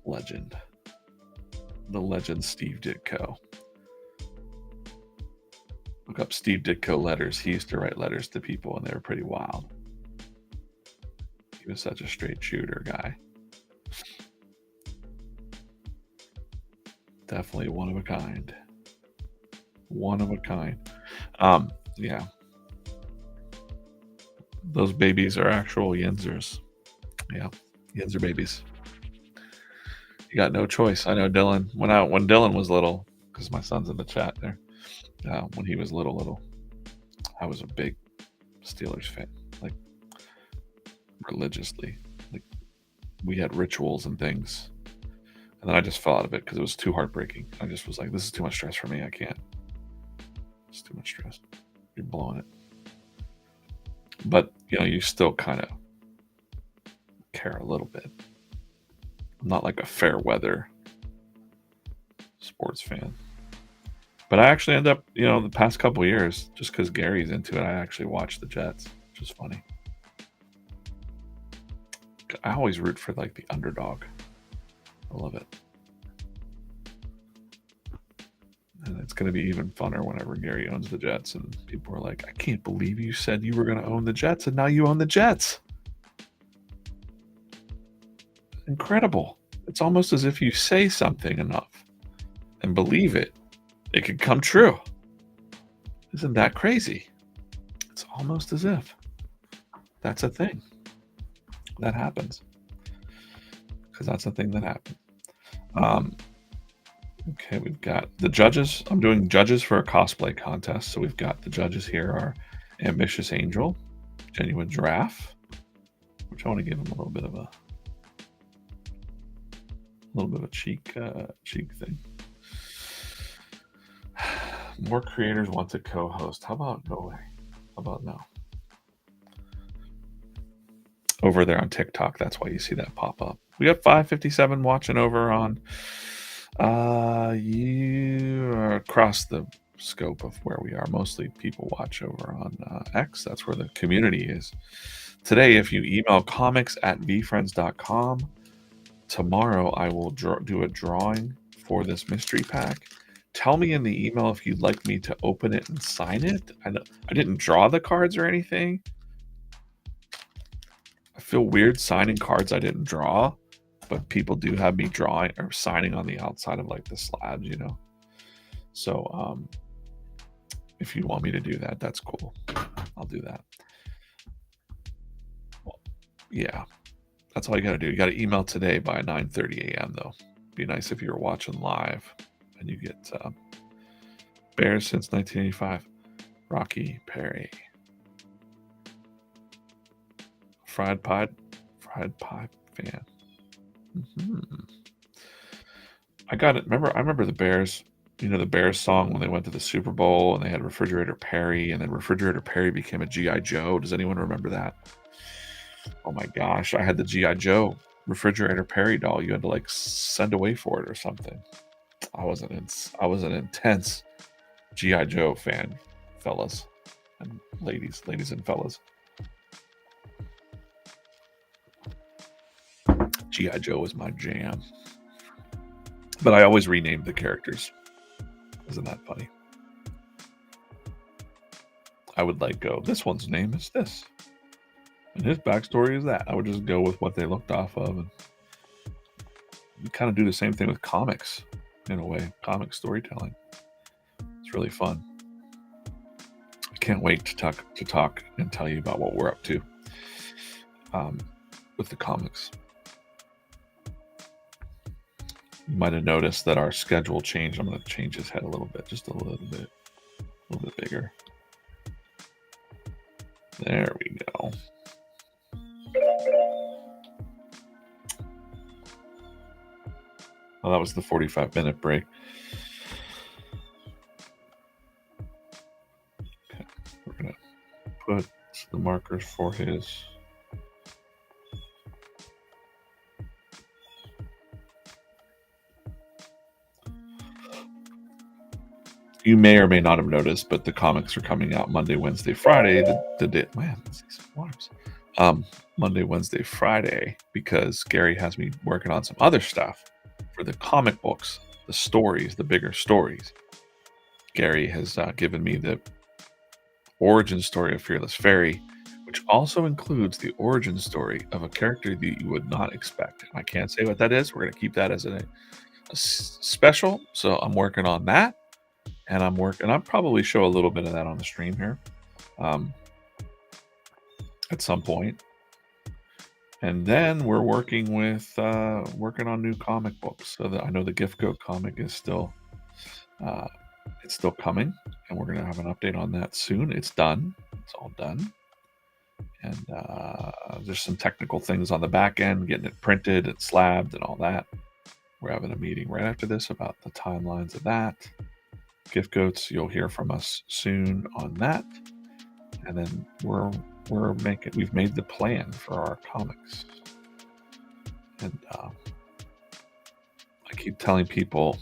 A: Legend. The legend Steve Ditko. Look up Steve Ditko letters. He used to write letters to people, and they were pretty wild. He was such a straight shooter guy. Definitely one of a kind. One of a kind. Yeah. Those babies are actual Yinzers. Yeah, Yinzer babies. You got no choice. I know Dylan. When Dylan was little, because my son's in the chat there. When he was little, I was a big Steelers fan, like religiously. Like we had rituals and things, and then I just fell out of it because it was too heartbreaking. I just was like, this is too much stress for me. I can't. It's too much stress. You're blowing it. But you still kind of care a little bit. I'm not like a fair weather sports fan. But I actually end up, the past couple years, just because Gary's into it, I actually watch the Jets, which is funny. I always root for the underdog. I love it. And it's going to be even funner whenever Gary owns the Jets and people are like, I can't believe you said you were going to own the Jets and now you own the Jets. Incredible. It's almost as if you say something enough and believe it. It could come true. Isn't that crazy? It's almost as if that's a thing that happens. Because that's a thing that happens. Okay, we've got the judges. I'm doing judges for a cosplay contest. So we've got the judges here are Ambitious Angel, Genuine Giraffe, which I want to give him a little bit of a cheek thing. More creators want to co-host. How about no way? How about no? Over there on TikTok, that's why you see that pop up. We got 557 watching over on. You are across the scope of where we are. Mostly people watch over on X. That's where the community is. Today, if you email comics@VeeFriends.com, tomorrow I will do a drawing for this mystery pack. Tell me in the email if you'd like me to open it and sign it. I didn't draw the cards or anything. I feel weird signing cards I didn't draw, but people do have me drawing or signing on the outside of the slabs, So if you want me to do that, that's cool. I'll do that. Well, yeah, that's all you got to do. You got to email today by 9:30 a.m. though. Be nice if you were watching live and you get Bears since 1985. Rocky Perry. Fried pie fan. I got it. I remember the Bears. You know the Bears song when they went to the Super Bowl and they had Refrigerator Perry, and then Refrigerator Perry became a G.I. Joe. Does anyone remember that? Oh my gosh, I had the G.I. Joe Refrigerator Perry doll. You had to like send away for it or something. I was an intense G.I. Joe fan, fellas and ladies and fellas. G.I. Joe was my jam. But I always renamed the characters. Isn't that funny? I would like go, this one's name is this. And his backstory is that. I would just go with what they looked off of. And you kind of do the same thing with comics, in a way. Comic storytelling. It's really fun. I can't wait to talk and tell you about what we're up to with the comics. You might have noticed that our schedule changed. I'm going to change his head a little bit, just a little bit bigger. There we go. Well, that was the 45-minute break. Okay, we're going to put the markers for his... You may or may not have noticed, but the comics are coming out Monday, Wednesday, Friday. The day, man, these alarms. Monday, Wednesday, Friday, because Gary has me working on some other stuff for the comic books, the stories, the bigger stories. Gary has given me the origin story of Fearless Fairy, which also includes the origin story of a character that you would not expect. I can't say what that is. We're going to keep that as a special. So I'm working on that. And I'll probably show a little bit of that on the stream here at some point. And then we're working on new comic books. So I know the Gift Goat comic is still it's still coming, and we're going to have an update on that soon. It's done. It's all done. And there's some technical things on the back end, getting it printed and slabbed and all that. We're having a meeting right after this about the timelines of that. Gift Goats, you'll hear from us soon on that. And then we've made the plan for our comics. And I keep telling people,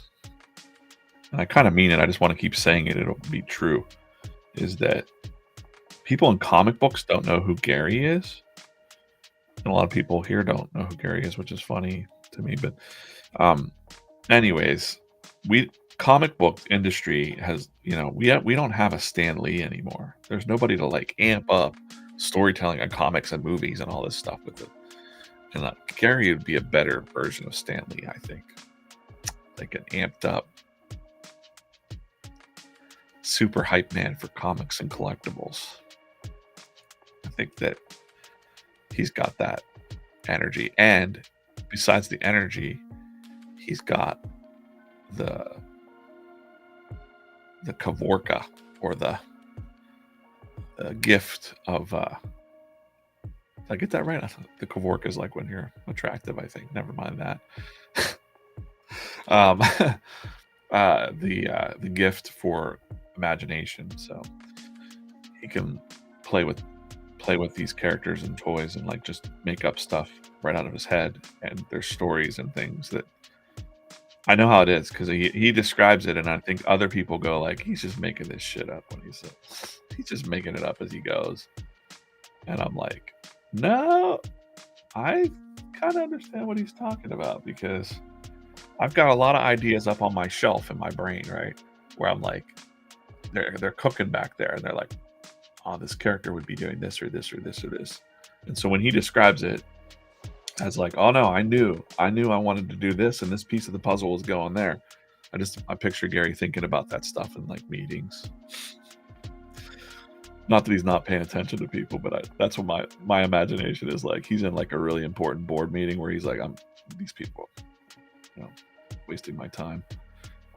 A: and I kind of mean it, I just want to keep saying it, it'll be true, is that people in comic books don't know who Gary is. And a lot of people here don't know who Gary is, which is funny to me. But anyways, comic book industry has, we don't have a Stan Lee anymore. There's nobody to like amp up storytelling on comics and movies and all this stuff with it. And Gary would be a better version of Stan Lee, I think. Like an amped up, super hype man for comics and collectibles. I think that he's got that energy. And besides the energy, he's got the Kavorka, or the gift of did I get that right? I thought the Kavorka is like when you're attractive, I think. Never mind that. The gift for imagination, so he can play with these characters and toys and like just make up stuff right out of his head. And there's stories and things that I know how it is, because he describes it, and I think other people go like, he's just making this shit up when he's just making it up as he goes. And I'm like, no, I kind of understand what he's talking about, because I've got a lot of ideas up on my shelf in my brain, right? Where I'm like, they're cooking back there, and they're like, oh, this character would be doing this or this or this or this. And so when he describes it as like, oh no, I knew I wanted to do this, and this piece of the puzzle was going there. I picture Gary thinking about that stuff in like meetings. Not that he's not paying attention to people, but that's what my imagination is like. He's in like a really important board meeting where he's like, I'm these people, wasting my time.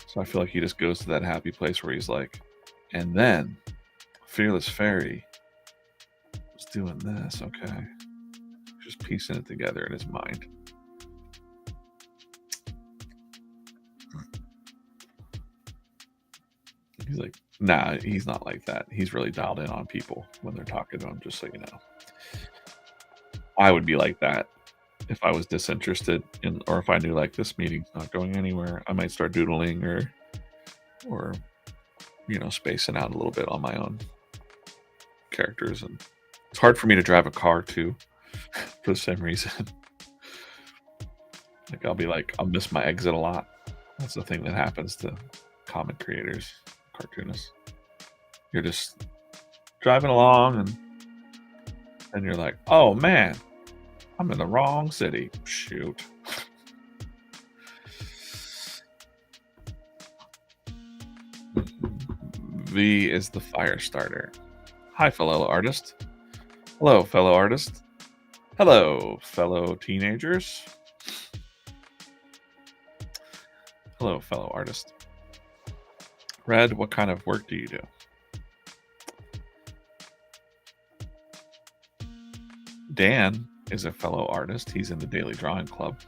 A: So I feel like he just goes to that happy place where he's like, and then Fearless Fairy was doing this, okay. Just piecing it together in his mind. He's like, nah, he's not like that. He's really dialed in on people when they're talking to him, just so you know. I would be like that if I was disinterested in, or if I knew like this meeting's not going anywhere. I might start doodling or you know, spacing out a little bit on my own characters. And it's hard for me to drive a car too, for the same reason. Like I'll miss my exit a lot. That's the thing that happens to comic creators, cartoonists. You're just driving along and you're like, oh man, I'm in the wrong city. Shoot. V is the fire starter. Hi, fellow artist. Hello, fellow artist. Hello, fellow teenagers. Hello, fellow artist. Red, what kind of work do you do? Dan is a fellow artist. He's in the Daily Drawing Club.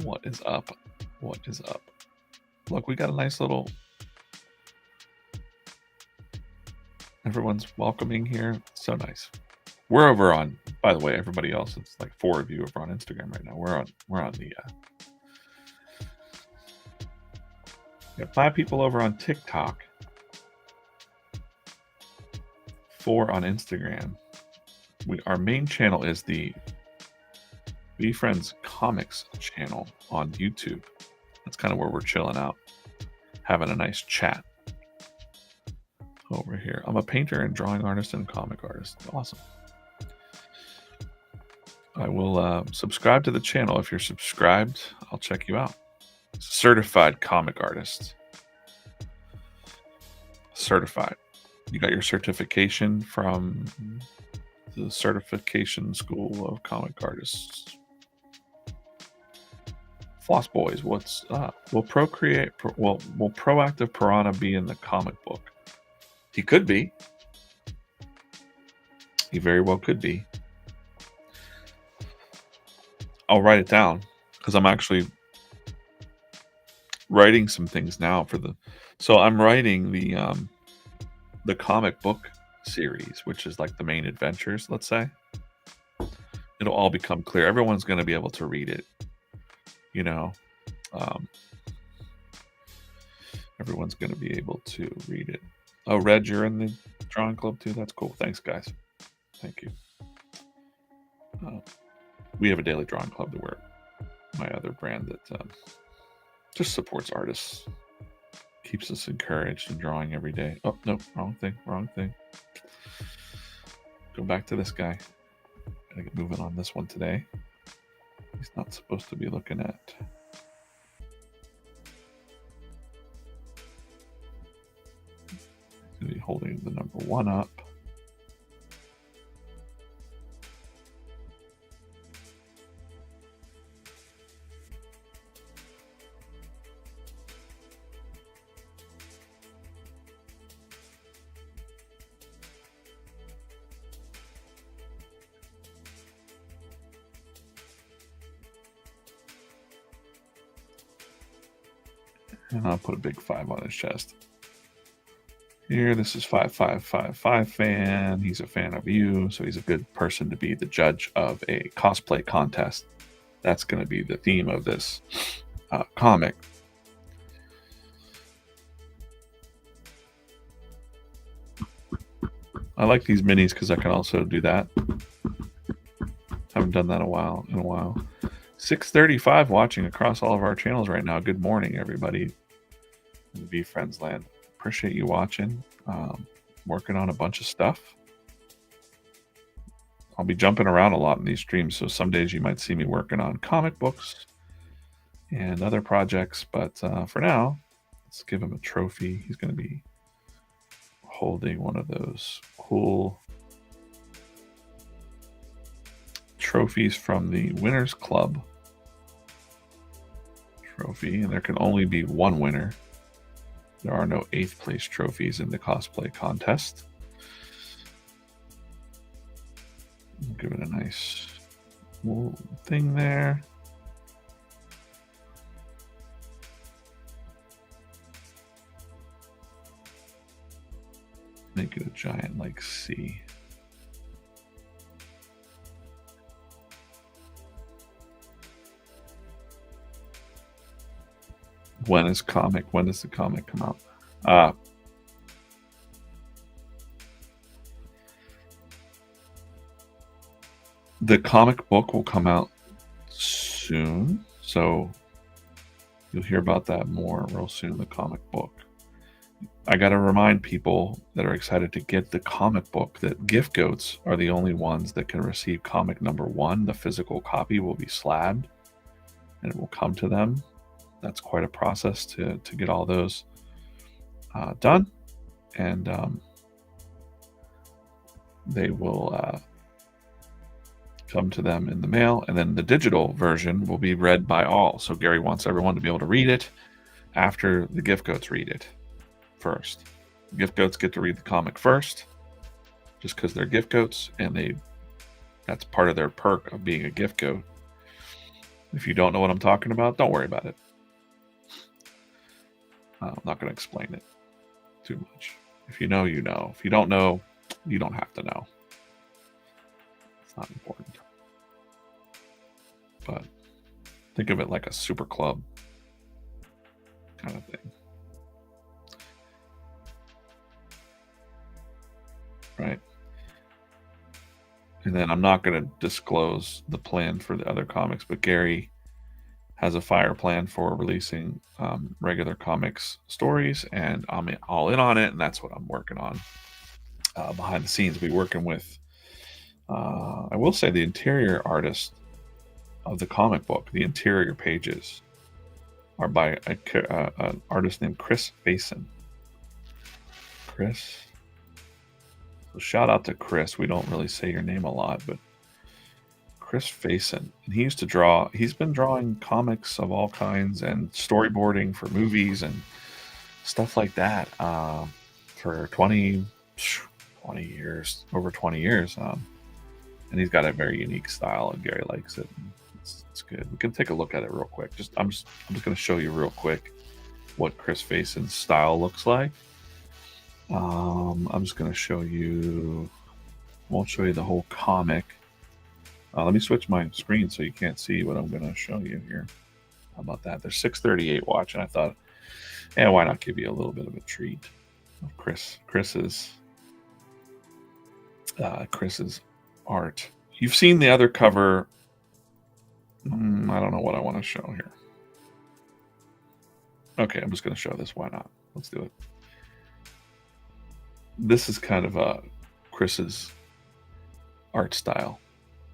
A: What is up? What is up? Look, we got a nice little... Everyone's welcoming here. So nice. We're over on, by the way, everybody else, it's like 4 of you over on Instagram right now. We're on the... we have 5 people over on TikTok. 4 on Instagram. Our main channel is the VeeFriends Comics channel on YouTube. That's kind of where we're chilling out, having a nice chat over here. I'm a painter and drawing artist and comic artist. Awesome. I will subscribe to the channel. If you're subscribed, I'll check you out. Certified comic artist. Certified. You got your certification from the Certification School of Comic Artists. Floss Boys, what's up? Will Proactive Piranha be in the comic book? He could be. He very well could be. I'll write it down because I'm actually writing some things now for the... So I'm writing the comic book series, which is like the main adventures, let's say. It'll all become clear. Everyone's going to be able to read it. You know, everyone's going to be able to read it. Oh, Red, you're in the drawing club too? That's cool. Thanks, guys. Thank you. We have a daily drawing club that we're my other brand that just supports artists, keeps us encouraged and drawing every day. Oh, no, wrong thing. Go back to this guy. Gotta get moving on this one today. He's not supposed to be looking at... He's going to be holding the number 1 up. And I'll put a big 5 on his chest. Here, this is 5555 fan. He's a fan of you, so he's a good person to be the judge of a cosplay contest. That's going to be the theme of this comic. I like these minis because I can also do that. Haven't done that in a while. 635 watching across all of our channels right now. Good morning, everybody in VeeFriends land. Appreciate you watching. Working on a bunch of stuff. I'll be jumping around a lot in these streams, so some days you might see me working on comic books and other projects, but for now, let's give him a trophy. He's going to be holding one of those cool trophies from the Winners Club trophy, and there can only be one winner. There are no 8th place trophies in the cosplay contest. Give it a nice little thing there. Make it a giant like C. When does the comic come out? The comic book will come out soon, so you'll hear about that more real soon, the comic book. I got to remind people that are excited to get the comic book that gift goats are the only ones that can receive comic number 1. The physical copy will be slabbed and it will come to them. That's quite a process to get all those done. And they will come to them in the mail. And then the digital version will be read by all. So Gary wants everyone to be able to read it after the gift goats read it first. Gift goats get to read the comic first just because they're gift goats, and that's part of their perk of being a gift goat. If you don't know what I'm talking about, don't worry about it. I'm not going to explain it too much. If you know, you know. If you don't know, you don't have to know. It's not important. But think of it like a super club kind of thing. Right? And then I'm not going to disclose the plan for the other comics, but Gary has a fire plan for releasing regular comics stories, and I'm all in on it, and that's what I'm working on behind the scenes. We'll be working with, I will say, the interior artist of the comic book. The interior pages are by an artist named Chris Faison. Chris. So shout out to Chris. We don't really say your name a lot, but Chris Faison. And he used to draw. He's been drawing comics of all kinds and storyboarding for movies and stuff like that for 20 years, over 20 years. And he's got a very unique style, and Gary likes it. It's good. We can take a look at it real quick. I'm just going to show you real quick what Chris Faison's style looks like. I'm just going to show you. Won't show you the whole comic. Let me switch my screen so you can't see what I'm going to show you here. How about that? There's 638 watching. I thought, why not give you a little bit of a treat of Chris's art. You've seen the other cover. I don't know what I want to show here. Okay, I'm just going to show this. Why not? Let's do it. This is kind of Chris's art style.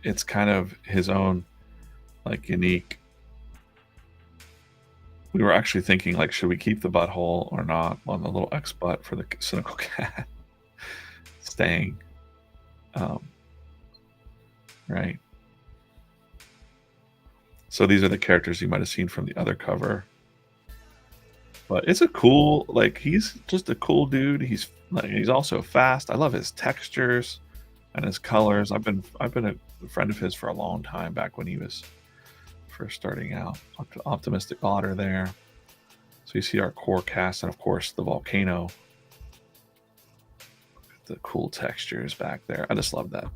A: It's kind of his own, like, unique. We were actually thinking, like, should we keep the butthole or not on the little X butt for the cynical cat staying, right? So these are the characters you might have seen from the other cover. But it's a cool, like, he's just a cool dude. He's also fast. I love his textures and his colors. I've been a friend of his for a long time, back when he was first starting out. Optimistic Otter there. So you see our core cast, and of course the volcano. The cool textures back there. I just love that.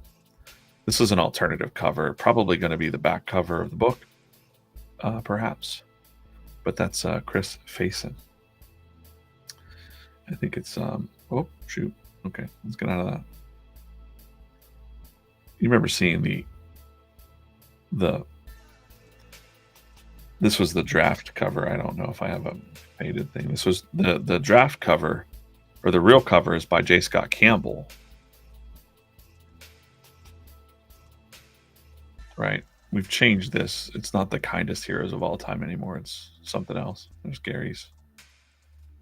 A: This is an alternative cover. Probably going to be the back cover of the book, perhaps. But that's Chris Faison. I think it's oh shoot. Okay, let's get out of that. You remember seeing this was the draft cover. I don't know if I have a faded thing. This was the draft cover, or the real cover is by J. Scott Campbell. Right? We've changed this. It's not the kindest heroes of all time anymore. It's something else. There's Gary's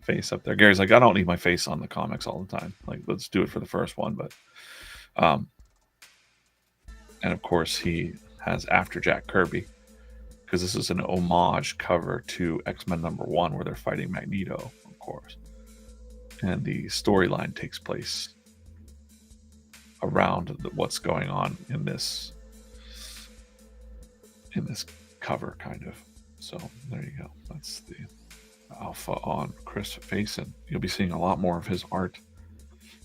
A: face up there. Gary's like, I don't need my face on the comics all the time. Like, let's do it for the first one. But and of course he has After Jack Kirby. because this is an homage cover to X-Men #1 where they're fighting Magneto, of course. And the storyline takes place around what's going on in this cover, kind of. So there you go. That's the alpha on Chris Faison. You'll be seeing a lot more of his art.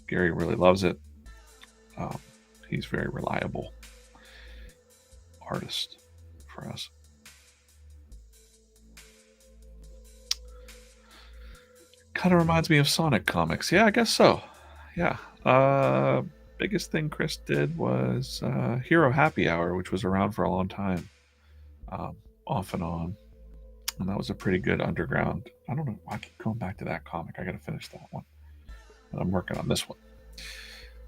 A: Gary really loves it. He's very reliable artist for us. Kind of reminds me of Sonic comics. Yeah, I guess so. Yeah. Biggest thing Chris did was Hero Happy Hour, which was around for a long time, off and on. And that was a pretty good underground. I don't know. I keep going back to that comic. I got to finish that one. And I'm working on this one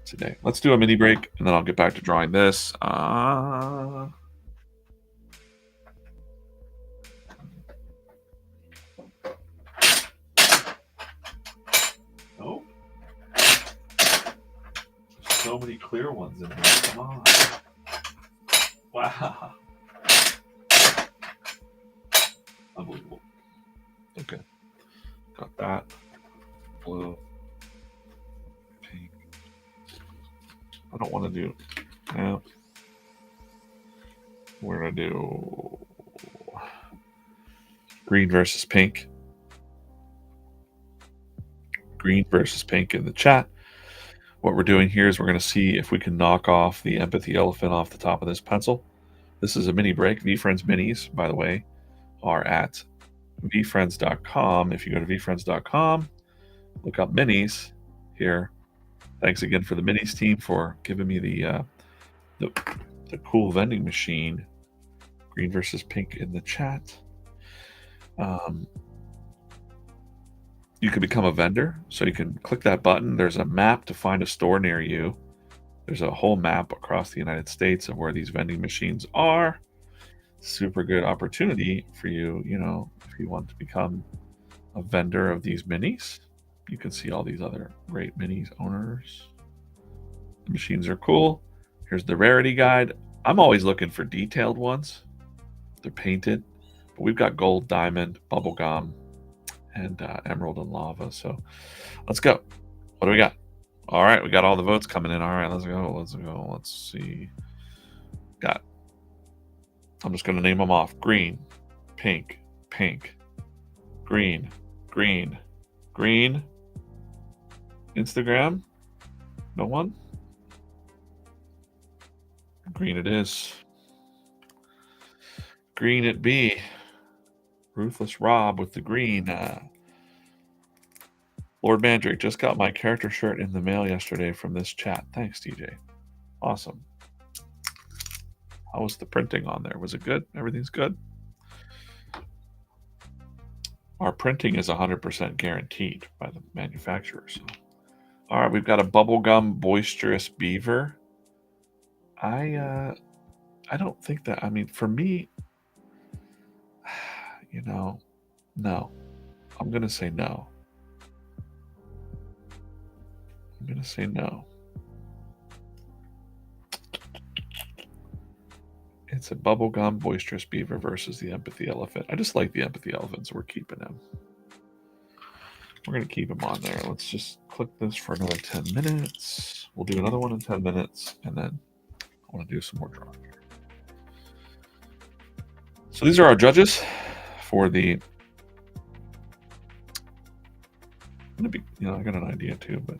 A: today. Let's do a mini break, and then I'll get back to drawing this. Oh. So many clear ones in here. Come on. Wow. Unbelievable. Okay. Got that. Blue. Pink. I don't want to do. Yeah. We're going to do green versus pink. Green versus pink in the chat. What we're doing here is we're going to see if we can knock off the empathy elephant off the top of this pencil. This is a mini break. VeeFriends Minis, by the way, are at VeeFriends.com. If you go to VeeFriends.com, look up minis here. Thanks again for the minis team for giving me the cool vending machine. Green versus pink in the chat. You can become a vendor, so you can click that button. There's a map to find a store near you. There's a whole map across the United States of where these vending machines are. Super good opportunity for you, if you want to become a vendor of these minis. You can see all these other great minis owners. The machines are cool. Here's the rarity guide. I'm always looking for detailed ones. They're painted, but we've got gold, diamond, bubblegum, and emerald and lava. So let's go. What do we got? All right, we got all the votes coming in. All right, let's go. Let's see. I'm just going to name them off. Green, pink, pink, green, green, green. Instagram? No one? Green it is. Green it be. Ruthless Rob with the green. Lord Mandrake, just got my character shirt in the mail yesterday from this chat. Thanks, DJ. Awesome. How was the printing on there? Was it good? Everything's good? Our printing is 100% guaranteed by the manufacturer. So. All right, we've got a bubblegum boisterous beaver. I don't think that, for me, no. I'm going to say no. It's a bubblegum boisterous beaver versus the empathy elephant. I just like the empathy elephant, so we're keeping him. We're going to keep him on there. Let's just click this for another 10 minutes. We'll do another one in 10 minutes, and then I want to do some more drawing here. So these are our judges for the... I got an idea too, but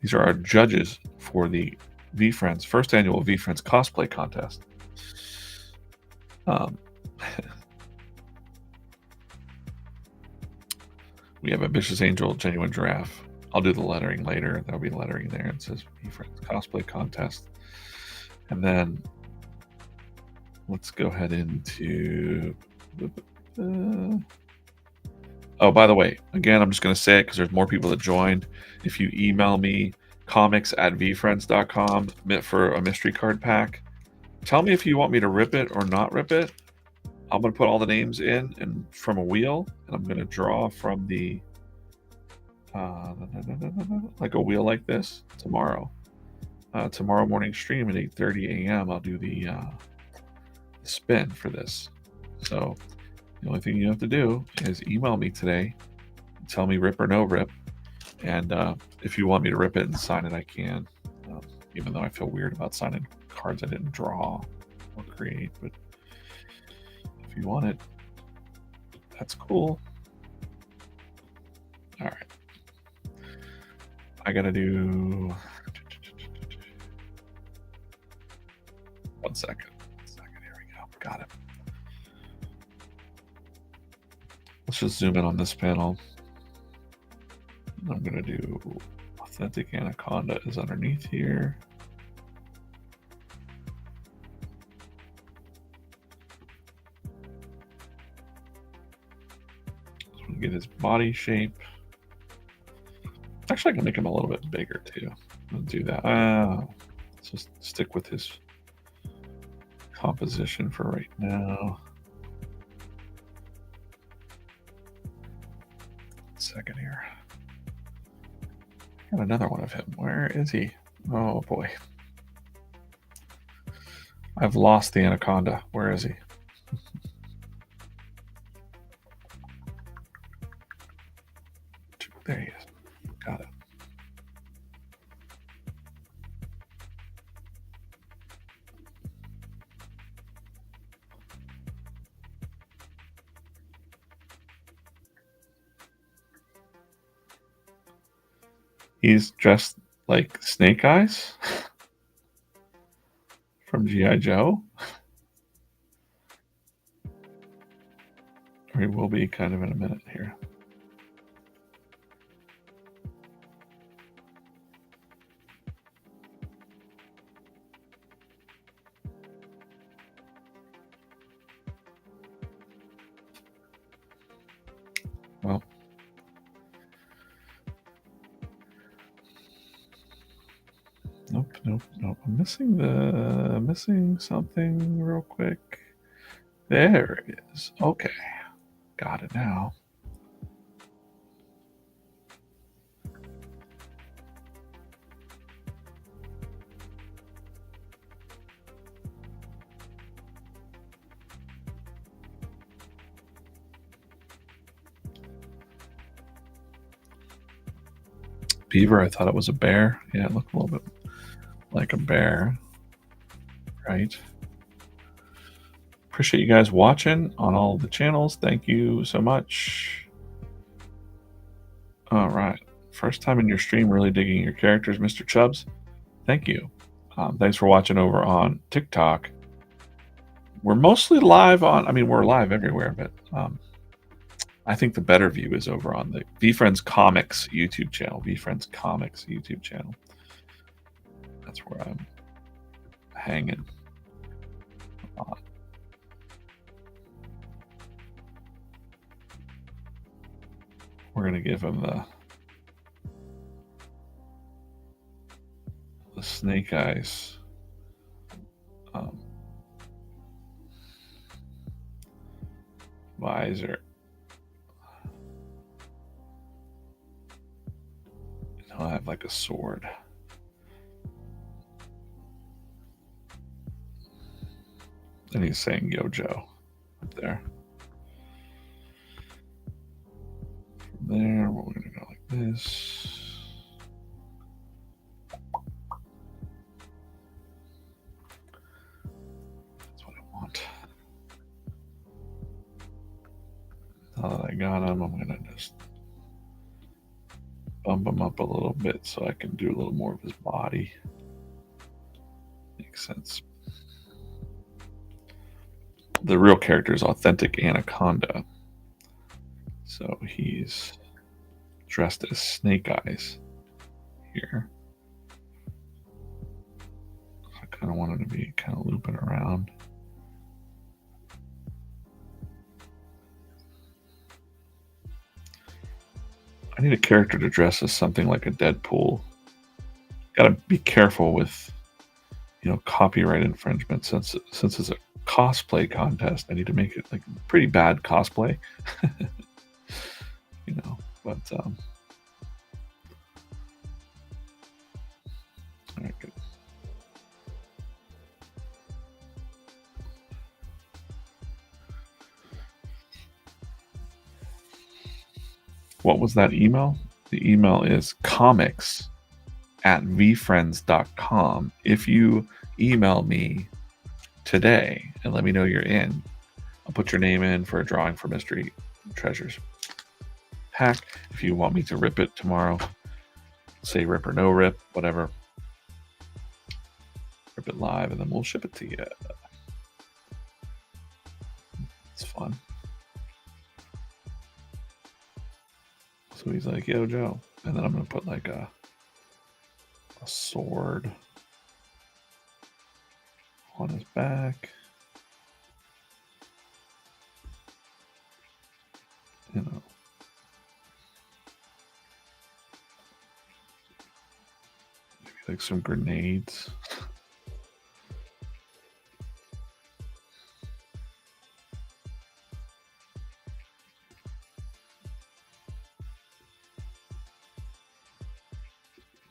A: these are our judges for the VeeFriends, first annual VeeFriends cosplay contest. We have Ambitious Angel, Genuine Giraffe. I'll do the lettering later. There'll be lettering there. It says VeeFriends cosplay contest. And then let's go ahead into... Oh, by the way, again, I'm just going to say it because there's more people that joined. If you email me, comics@VeeFriends.com for a mystery card pack, tell me if you want me to rip it or not rip it. I'm going to put all the names in and from a wheel, and I'm going to draw from the like a wheel like this tomorrow. Tomorrow morning stream at 8:30 a.m. I'll do the spin for this. So the only thing you have to do is email me today, tell me rip or no rip, and if you want me to rip it and sign it, I can. Even though I feel weird about signing cards I didn't draw or create, but if you want it, that's cool. All right. I gotta do 1 second. 1 second. Here we go. Got it. Let's just zoom in on this panel. I'm gonna do Authentic Anaconda is underneath here. So we get his body shape. Actually, I can make him a little bit bigger too. I'll do that. Let's just stick with his composition for right now. 1 second here. Got another one of him. Where is he? Oh boy. I've lost the anaconda. Where is he? There he is. Got it. He's dressed like Snake Eyes from G.I. Joe. Or he will be kind of in a minute here. Well, nope. I'm missing something real quick. There it is. Okay, got it now. Beaver, I thought it was a bear. Yeah, it looked a little bit like a bear, right? Appreciate you guys watching on all the channels. Thank you so much. All right. First time in your stream, really digging your characters, Mr. Chubbs. Thank you. Thanks for watching over on TikTok. We're mostly live on, we're live everywhere, but I think the better view is over on the VeeFriends Comics YouTube channel. VeeFriends Comics YouTube channel. That's where I'm hanging. We're gonna give him the snake eyes. Visor. He'll have like a sword. And he's saying Yo Joe up there. From there, we're gonna go like this. That's what I want. Now that I got him, I'm gonna just bump him up a little bit so I can do a little more of his body. Makes sense. The real character is Authentic Anaconda. So he's dressed as Snake Eyes here. I kind of wanted to be kind of looping around. I need a character to dress as something like a Deadpool. Got to be careful with, copyright infringement since it's a cosplay contest. I need to make it like pretty bad cosplay, but all right, good. What was that email? The email is comics@VeeFriends.com. If you email me today and let me know you're in, I'll put your name in for a drawing for Mystery Treasures pack. If you want me to rip it tomorrow, say rip or no rip, whatever. Rip it live and then we'll ship it to you. It's fun. So he's like, yo, Joe. And then I'm going to put like a sword on his back. You know. Maybe like some grenades.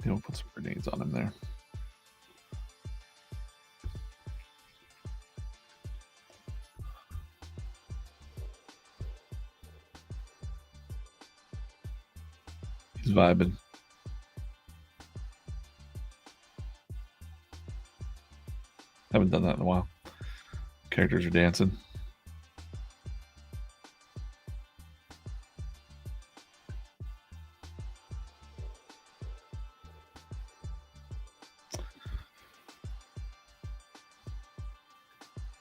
A: We'll put some grenades on him there. He's vibing. Haven't done that in a while. Characters are dancing.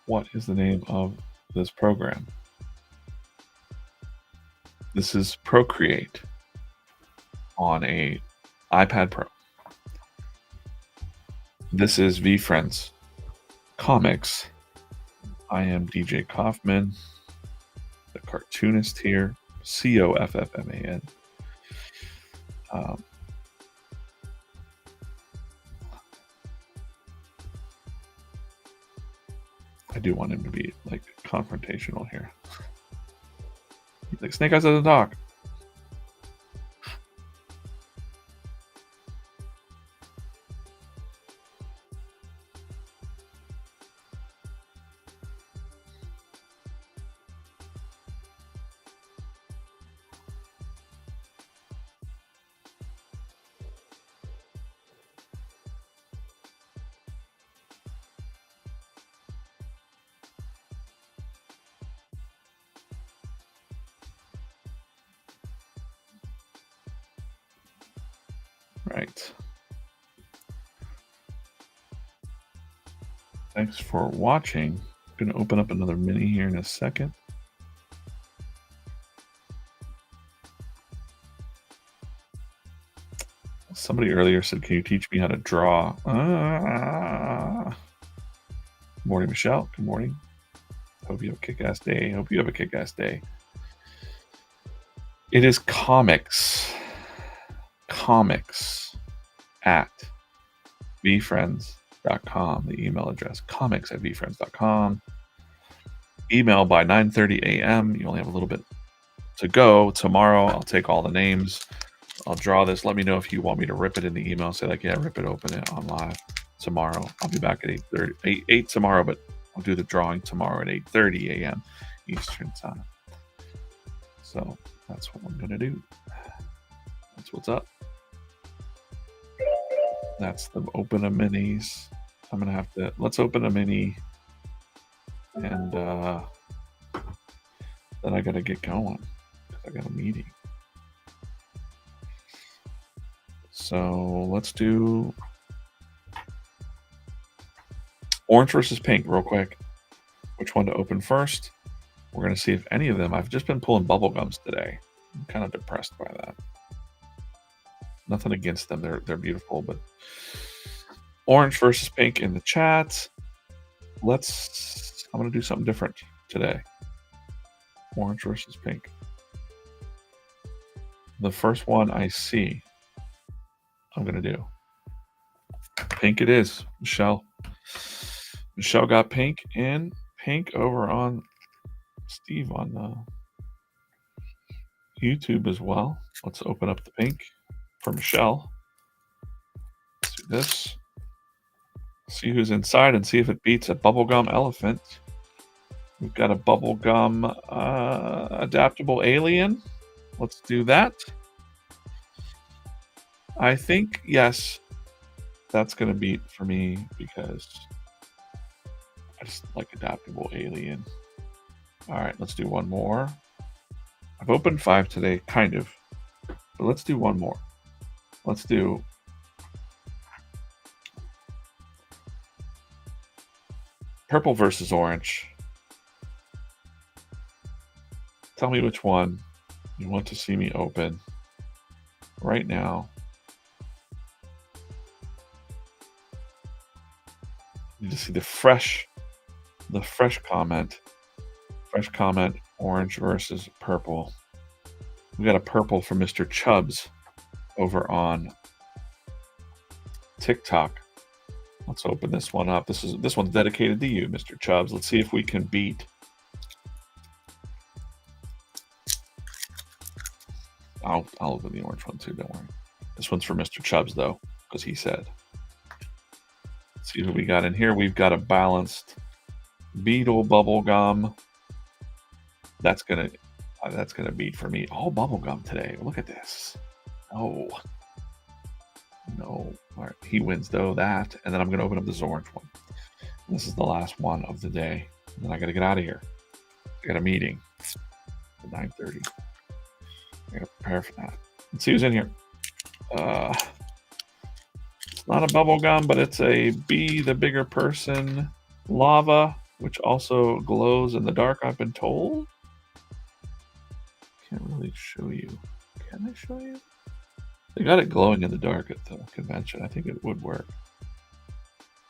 A: What is the name of this program? This is Procreate on a iPad Pro. This is VeeFriends Comics. I am DJ Coffman, the cartoonist here, Coffman. I do want him to be like confrontational here. He's like, Snake Eyes at the dock. Right. Thanks for watching. I'm going to open up another mini here in a second. Somebody earlier said, can you teach me how to draw? Good morning, Michelle. Good morning. Hope you have a kick-ass day. Hope you have a kick-ass day. It is comics at VeeFriends.com. The email address, comics@VeeFriends.com. Email by 9:30 a.m. You only have a little bit to go. Tomorrow, I'll take all the names. I'll draw this. Let me know if you want me to rip it in the email. Say like, yeah, rip it, open it on live tomorrow. I'll be back at 8 tomorrow, but I'll do the drawing tomorrow at 8:30 a.m. Eastern time. So that's what I'm going to do. That's what's up. That's the open a minis. I'm going to have to, let's open a mini. And then I got to get going because I got a meeting. So let's do orange versus pink real quick. Which one to open first? We're going to see if any of them, I've just been pulling bubble gums today. I'm kind of depressed by that. Nothing against them. They're beautiful, but orange versus pink in the chat. I'm going to do something different today. Orange versus pink. The first one I see, I'm going to do. Pink it is. Michelle got pink, and pink over on Steve on YouTube as well. Let's open up the pink for Michelle. Let's do this. See who's inside and see if it beats a bubblegum elephant. We've got a bubblegum adaptable alien. let's do that. I think, yes, that's going to beat for me because I just like adaptable alien. All right, let's do one more. I've opened 5 today, kind of, but let's do one more. Let's do purple versus orange. Tell me which one you want to see me open right now. You need to see the fresh comment. Fresh comment, orange versus purple. We got a purple from Mr. Chubbs over on TikTok. Let's open this one up. This one's dedicated to you, Mr. Chubbs. Let's see if we can beat. I'll open the orange one too, don't worry. This one's for Mr. Chubbs though, because he said. Let's see what we got in here. We've got a balanced Beetle bubblegum. That's gonna beat for me. All bubblegum today. Look at this. No. All right, he wins though that, and then I'm gonna open up this orange one. This is the last one of the day, and then I gotta get out of here. I got a meeting at 9:30. I gotta prepare for that. Let's see who's in here. It's not a bubble gum, but it's a Be the Bigger Person lava, which also glows in the dark, I've been told. Can't really show you. Can I show you? They got it glowing in the dark at the convention. I think it would work.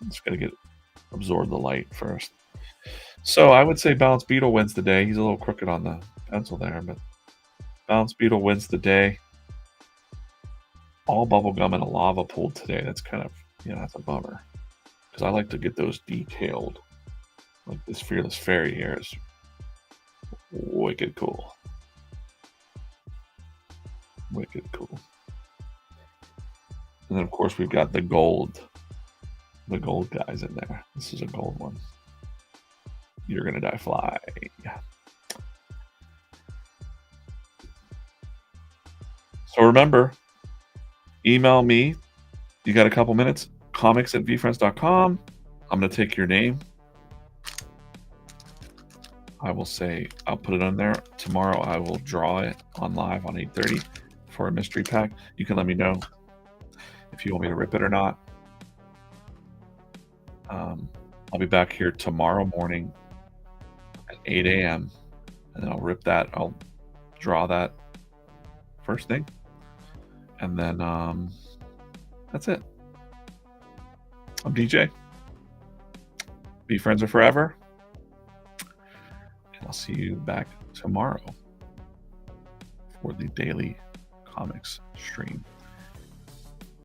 A: I'm just gotta absorb the light first. So I would say Balanced Beetle wins the day. He's a little crooked on the pencil there, but Balanced Beetle wins the day. All bubblegum and a lava pool today. That's kind of, that's a bummer. Because I like to get those detailed. Like this Fearless Fairy here is wicked cool. Wicked cool. And then of course we've got the gold guys in there. This is a gold one. You're Gonna Die Fly. So remember, email me. You got a couple minutes? comics@VeeFriends.com. I'm going to take your name. I will say, I'll put it on there. Tomorrow I will draw it on live on 8:30 for a mystery pack. You can let me know if you want me to rip it or not. I'll be back here tomorrow morning at 8 a.m. and then I'll rip that. I'll draw that first thing. And then that's it. I'm DJ. VeeFriends are forever. And I'll see you back tomorrow for the daily comics stream.